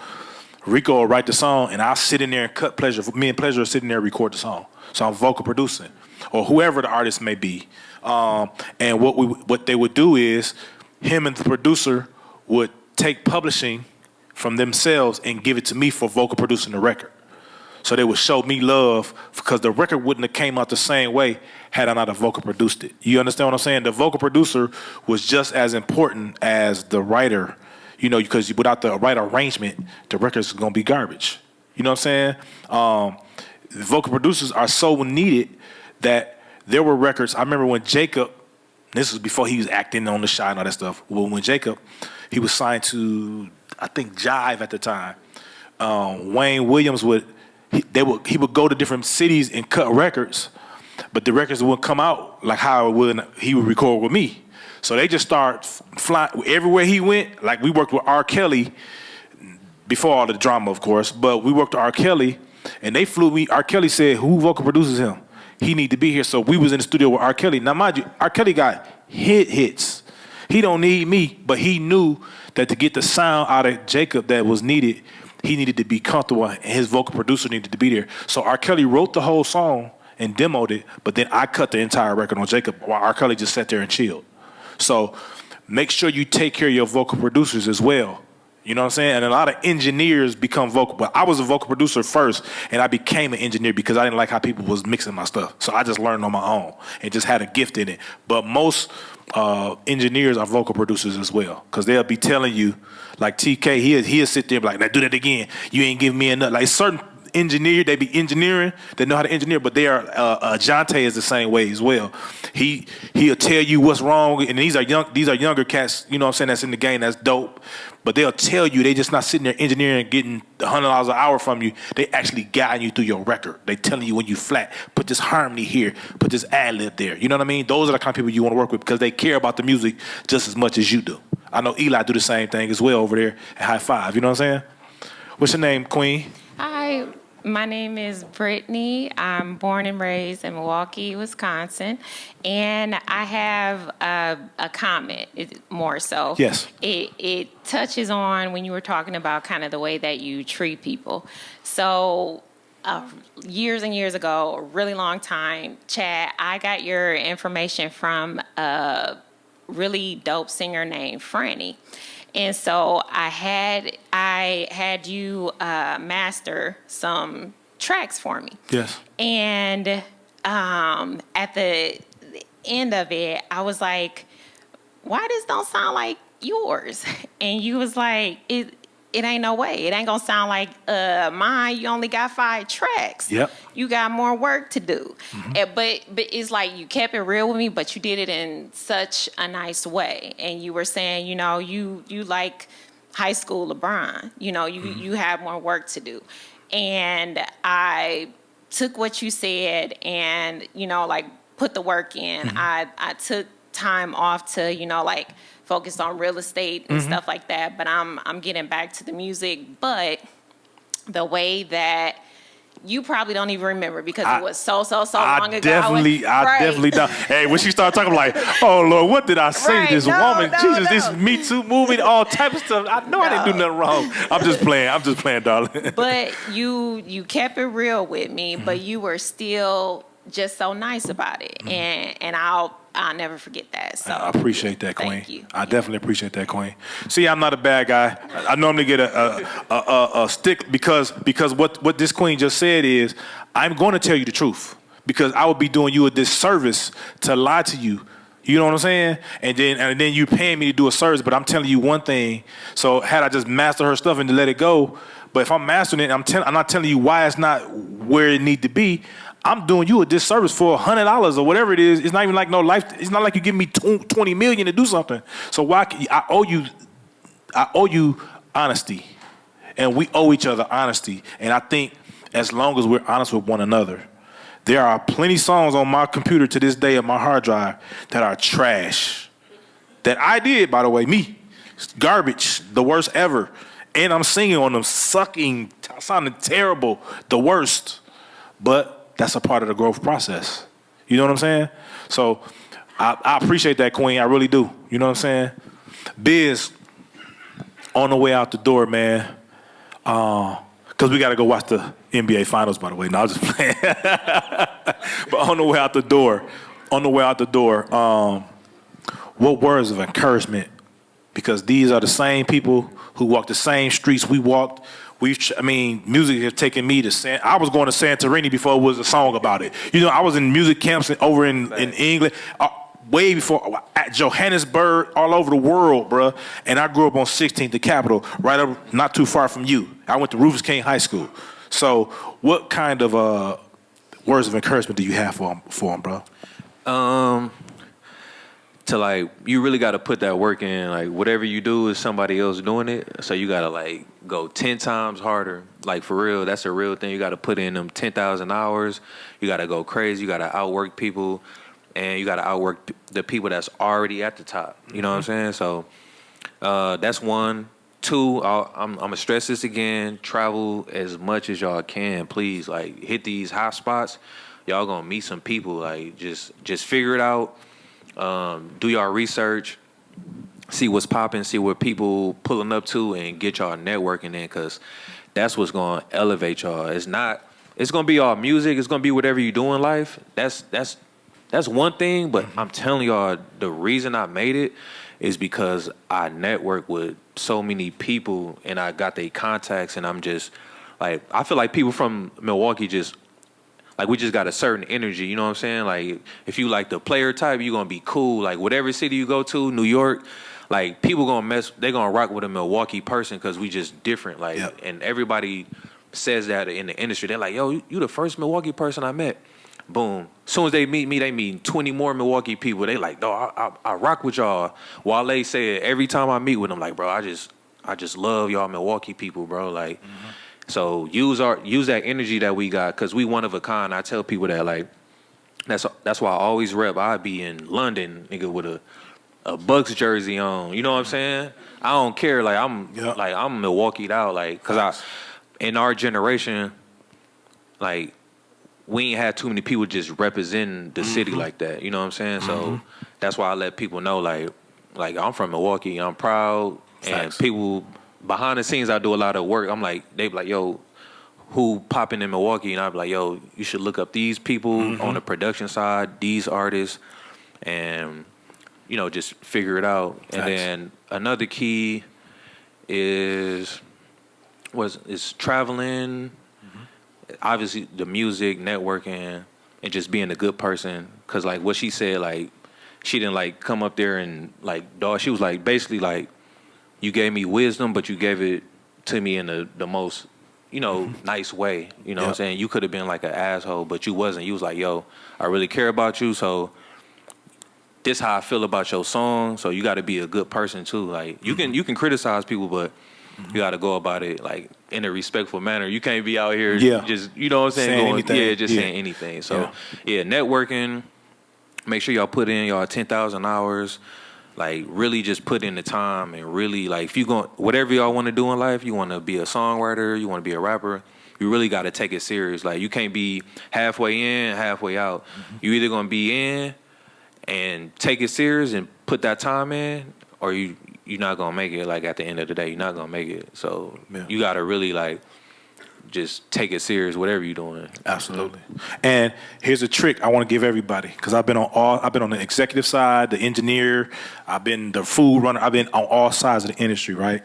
Rico will write the song, and I'll sit in there and cut Pleasure. Me and Pleasure are sitting there and record the song. So I'm vocal producing, or whoever the artist may be. And what they would do is, him and the producer would take publishing from themselves and give it to me for vocal producing the record. So they would show me love because the record wouldn't have came out the same way had I not have vocal produced it. You understand what I'm saying? The vocal producer was just as important as the writer, you know, because without the right arrangement, the record's gonna be garbage. You know what I'm saying? Vocal producers are so needed that there were records. I remember when Jacob, this was before he was acting on the Shy and all that stuff. Well, when Jacob, he was signed to, I think, Jive at the time. Wayne Williams he would go to different cities and cut records, but the records wouldn't come out like how he would record with me. So they just start flying everywhere he went. Like, we worked with R. Kelly before all the drama, of course, but we worked with R. Kelly, and they flew me. R. Kelly said, who vocal produces him? He need to be here. So we was in the studio with R. Kelly. Now, mind you, R. Kelly got hits. He don't need me, but he knew that to get the sound out of Jacob that was needed, he needed to be comfortable, and his vocal producer needed to be there. So R. Kelly wrote the whole song and demoed it, but then I cut the entire record on Jacob while R. Kelly just sat there and chilled. So make sure you take care of your vocal producers as well. You know what I'm saying? And a lot of engineers become vocal. But I was a vocal producer first, and I became an engineer because I didn't like how people was mixing my stuff. So I just learned on my own and just had a gift in it. But most engineers are vocal producers as well, because they'll be telling you, like TK, he'll sit there and be like, now do that again. You ain't giving me enough. Like, certain engineer, they be engineering, they know how to engineer, but they are, Jonte is the same way as well. He'll tell you what's wrong, and these are younger cats, you know what I'm saying, that's in the game, that's dope. But they'll tell you, they just not sitting there engineering, getting $100 an hour from you. They actually guiding you through your record. They telling you when you flat, put this harmony here, put this ad-lib there. You know what I mean? Those are the kind of people you want to work with because they care about the music just as much as you do. I know Eli do the same thing as well over there at High Five. You know what I'm saying? What's your name, Queen? Hi, my name is Brittany. I'm born and raised in Milwaukee, Wisconsin. And I have a comment, more so. Yes. It touches on when you were talking about kind of the way that you treat people. So years and years ago, a really long time, Chad, I got your information from a really dope singer named Franny. And so I had you master some tracks for me. Yes. And at the end of it, I was like, why this don't sound like yours? And you was like, it ain't no way. It ain't gonna sound like mine. You only got 5 tracks. Yep. You got more work to do. Mm-hmm. But it's like you kept it real with me, but you did it in such a nice way. And you were saying, you know, you like high school LeBron. You know, you have more work to do. And I took what you said and, you know, like put the work in. I took time off to, you know, like focus on real estate and stuff like that. But I'm getting back to the music. But the way that you probably don't even remember because it was so long ago. I definitely don't. Hey, when she started talking, I'm like, oh Lord, what did I say to this woman? Jesus, this Me Too movie, all type of stuff. I know I didn't do nothing wrong. I'm just playing, darling. But you kept it real with me, but you were still just so nice about it, and I'll never forget that. So I appreciate that, Queen. Thank you. I definitely appreciate that, Queen. See, I'm not a bad guy. I normally get a stick because what this Queen just said is, I'm going to tell you the truth because I would be doing you a disservice to lie to you. You know what I'm saying? And then you paying me to do a service, but I'm telling you one thing. So had I just mastered her stuff and to let it go, but if I'm mastering it, I'm not telling you why it's not where it need to be. I'm doing you a disservice for $100 or whatever it is. It's not even like no life. It's not like you give me $20 million to do something. So I owe you honesty, and we owe each other honesty. And I think as long as we're honest with one another, there are plenty songs on my computer to this day on my hard drive that are trash. That I did, by the way, me. It's garbage, the worst ever. And I'm singing on them, sucking, sounding terrible, the worst. But that's a part of the growth process. You know what I'm saying? So I appreciate that, Queen. I really do. You know what I'm saying? Biz, on the way out the door, man, because we got to go watch the NBA Finals, by the way. No, I was just playing. But on the way out the door, what words of encouragement? Because these are the same people who walk the same streets we walked. Music has taken me to I was going to Santorini before it was a song about it. You know, I was in music camps over in England, way before, at Johannesburg, all over the world, bruh. And I grew up on 16th, the capital, right up, not too far from you. I went to Rufus King High School. So what kind of words of encouragement do you have for him, bro? To like, you really got to put that work in. Like, whatever you do is somebody else doing it. So you got to like go 10 times harder. Like, for real, that's a real thing. You got to put in them 10,000 hours. You got to go crazy. You got to outwork people, and you got to outwork the people that's already at the top. You know what I'm saying? So that's one. Two, I'm gonna stress this again. Travel as much as y'all can, please. Like, hit these hot spots. Y'all gonna meet some people. Like, just figure it out. Do y'all research, see what's popping, see what people pulling up to, and get y'all networking in, because that's what's gonna elevate y'all. It's gonna be all music. It's gonna be whatever you do in life. That's one thing, but I'm telling y'all, the reason I made it is because I network with so many people and I got their contacts, and I'm just like, I feel like people from Milwaukee just, like, we just got a certain energy, you know what I'm saying? Like, if you like the player type, you're gonna be cool. Like, whatever city you go to, New York, like, people they gonna rock with a Milwaukee person because we just different. Like, yep. And everybody says that in the industry. They're like, yo, you the first Milwaukee person I met. Boom. As soon as they meet me, they meet 20 more Milwaukee people. They like, no, I rock with y'all. Wale said every time I meet with them, like, bro, I just love y'all Milwaukee people, bro. Like, so use that energy that we got, because we one of a kind. I tell people that, like, that's why I always rep. I'd be in London, nigga, with a Bucks jersey on. You know what I'm saying? I don't care. Like, I'm Milwaukee'd out, like, because in our generation, like, we ain't had too many people just representing the city like that. You know what I'm saying? So that's why I let people know, like I'm from Milwaukee. I'm proud. And people behind the scenes, I do a lot of work. I'm like, they be like, yo, who popping in Milwaukee? And I be like, yo, you should look up these people on the production side, these artists, and, you know, just figure it out. And then another key is traveling. Obviously, the music, networking, and just being a good person. Because, like, what she said, like, she didn't, like, come up there and, like, dog. She was, like, basically, like, you gave me wisdom, but you gave it to me in the most, you know, nice way. You know what I'm saying? You could have been, like, an asshole, but you wasn't. You was like, yo, I really care about you, so this how I feel about your song, so you got to be a good person, too. Like, you can criticize people, but you got to go about it, like, in a respectful manner. You can't be out here just, you know what I'm saying, saying anything. So, networking, make sure y'all put in y'all 10,000 hours. Like, really just put in the time, and really, like, if you whatever y'all want to do in life, you want to be a songwriter, you want to be a rapper, you really got to take it serious. Like, you can't be halfway in, halfway out. You either gonna be in and take it serious and put that time in, or you're not gonna make it. Like, at the end of the day, you're not gonna make it. So you got to really like just take it serious, whatever you're doing. Absolutely. And here's a trick I want to give everybody, because I've been on the executive side, the engineer, I've been the food runner, I've been on all sides of the industry, right?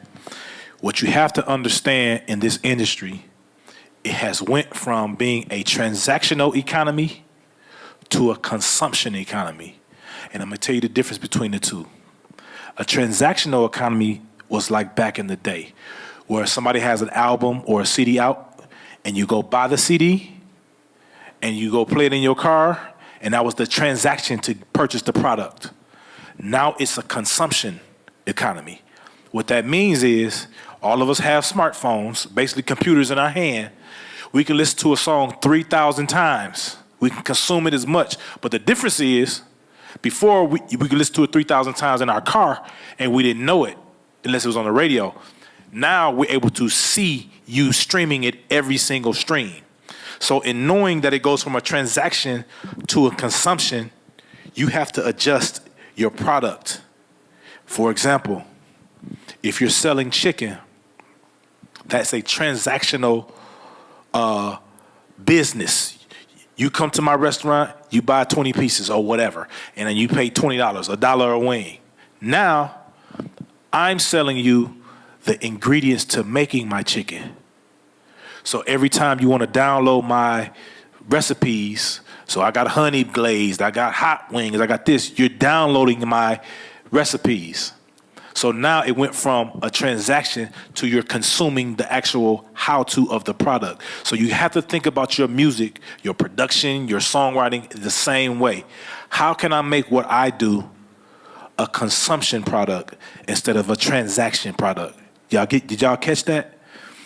What you have to understand in this industry, it has went from being a transactional economy to a consumption economy. And I'm going to tell you the difference between the two. A transactional economy was like back in the day, where somebody has an album or a CD out, and you go buy the CD, and you go play it in your car, and that was the transaction to purchase the product. Now it's a consumption economy. What that means is all of us have smartphones, basically computers in our hand. We can listen to a song 3,000 times. We can consume it as much. But the difference is, before we could listen to it 3,000 times in our car, and we didn't know it unless it was on the radio. Now we're able to see you streaming it every single stream. So in knowing that it goes from a transaction to a consumption, you have to adjust your product. For example, if you're selling chicken, that's a transactional business. You come to my restaurant, you buy 20 pieces or whatever, and then you pay $20, $1 a wing. Now, I'm selling you the ingredients to making my chicken. So every time you want to download my recipes, so I got honey glazed, I got hot wings, I got this, you're downloading my recipes. So now it went from a transaction to you're consuming the actual how-to of the product. So you have to think about your music, your production, your songwriting the same way. How can I make what I do a consumption product instead of a transaction product? Did y'all catch that?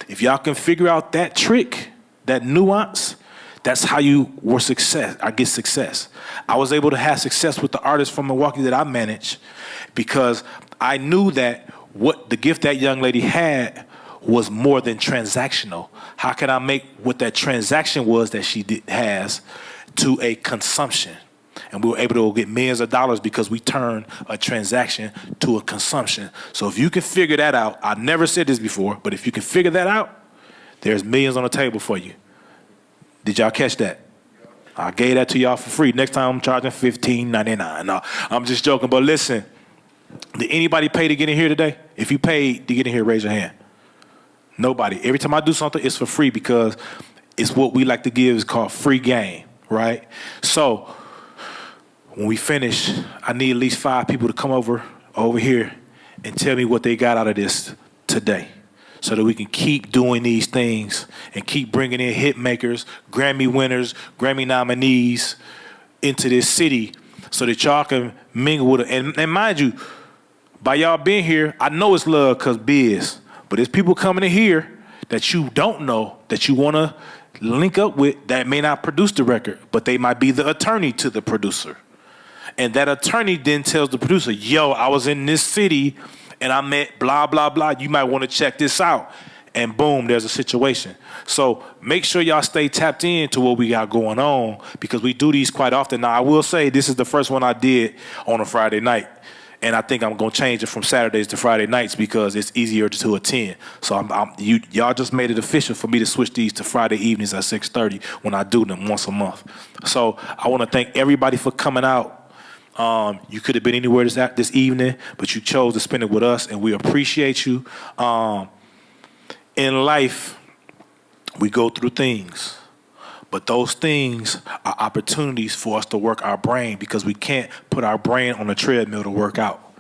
If y'all can figure out that trick, that nuance, that's how you were success. I get success. I was able to have success with the artists from Milwaukee that I manage because I knew that what the gift that young lady had was more than transactional. How can I make what that transaction was that she has to a consumption? And we were able to get millions of dollars because we turned a transaction to a consumption. So if you can figure that out, I've never said this before, but if you can figure that out, there's millions on the table for you. Did y'all catch that? I gave that to y'all for free. Next time I'm charging $15.99. No, I'm just joking. But listen, did anybody pay to get in here today? If you paid to get in here, raise your hand. Nobody. Every time I do something, it's for free because it's what we like to give is called free game, right? So when we finish, I need at least 5 people to come over here and tell me what they got out of this today so that we can keep doing these things and keep bringing in hit makers, Grammy winners, Grammy nominees into this city so that y'all can mingle with it. And mind you, by y'all being here, I know it's love because Biz, but there's people coming in here that you don't know that you want to link up with that may not produce the record, but they might be the attorney to the producer. And that attorney then tells the producer, yo, I was in this city and I met blah, blah, blah. You might want to check this out. And boom, there's a situation. So make sure y'all stay tapped into what we got going on because we do these quite often. Now, I will say this is the first one I did on a Friday night. And I think I'm going to change it from Saturdays to Friday nights because it's easier to attend. So y'all just made it official for me to switch these to Friday evenings at 6:30 when I do them once a month. So I want to thank everybody for coming out. You could have been anywhere this evening, but you chose to spend it with us, and we appreciate you. In life, we go through things, but those things are opportunities for us to work our brain because we can't put our brain on a treadmill to work out.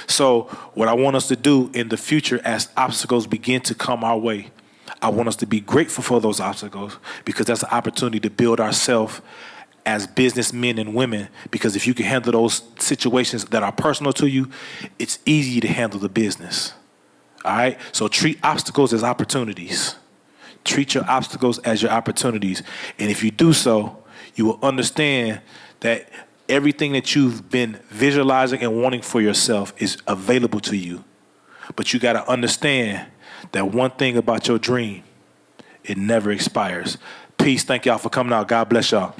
So what I want us to do in the future as obstacles begin to come our way, I want us to be grateful for those obstacles because that's an opportunity to build ourselves as businessmen and women, because if you can handle those situations that are personal to you, it's easy to handle the business. All right? So treat obstacles as opportunities. Treat your obstacles as your opportunities. And if you do so, you will understand that everything that you've been visualizing and wanting for yourself is available to you. But you got to understand that one thing about your dream It never expires. Peace. Thank y'all for coming out. God bless y'all.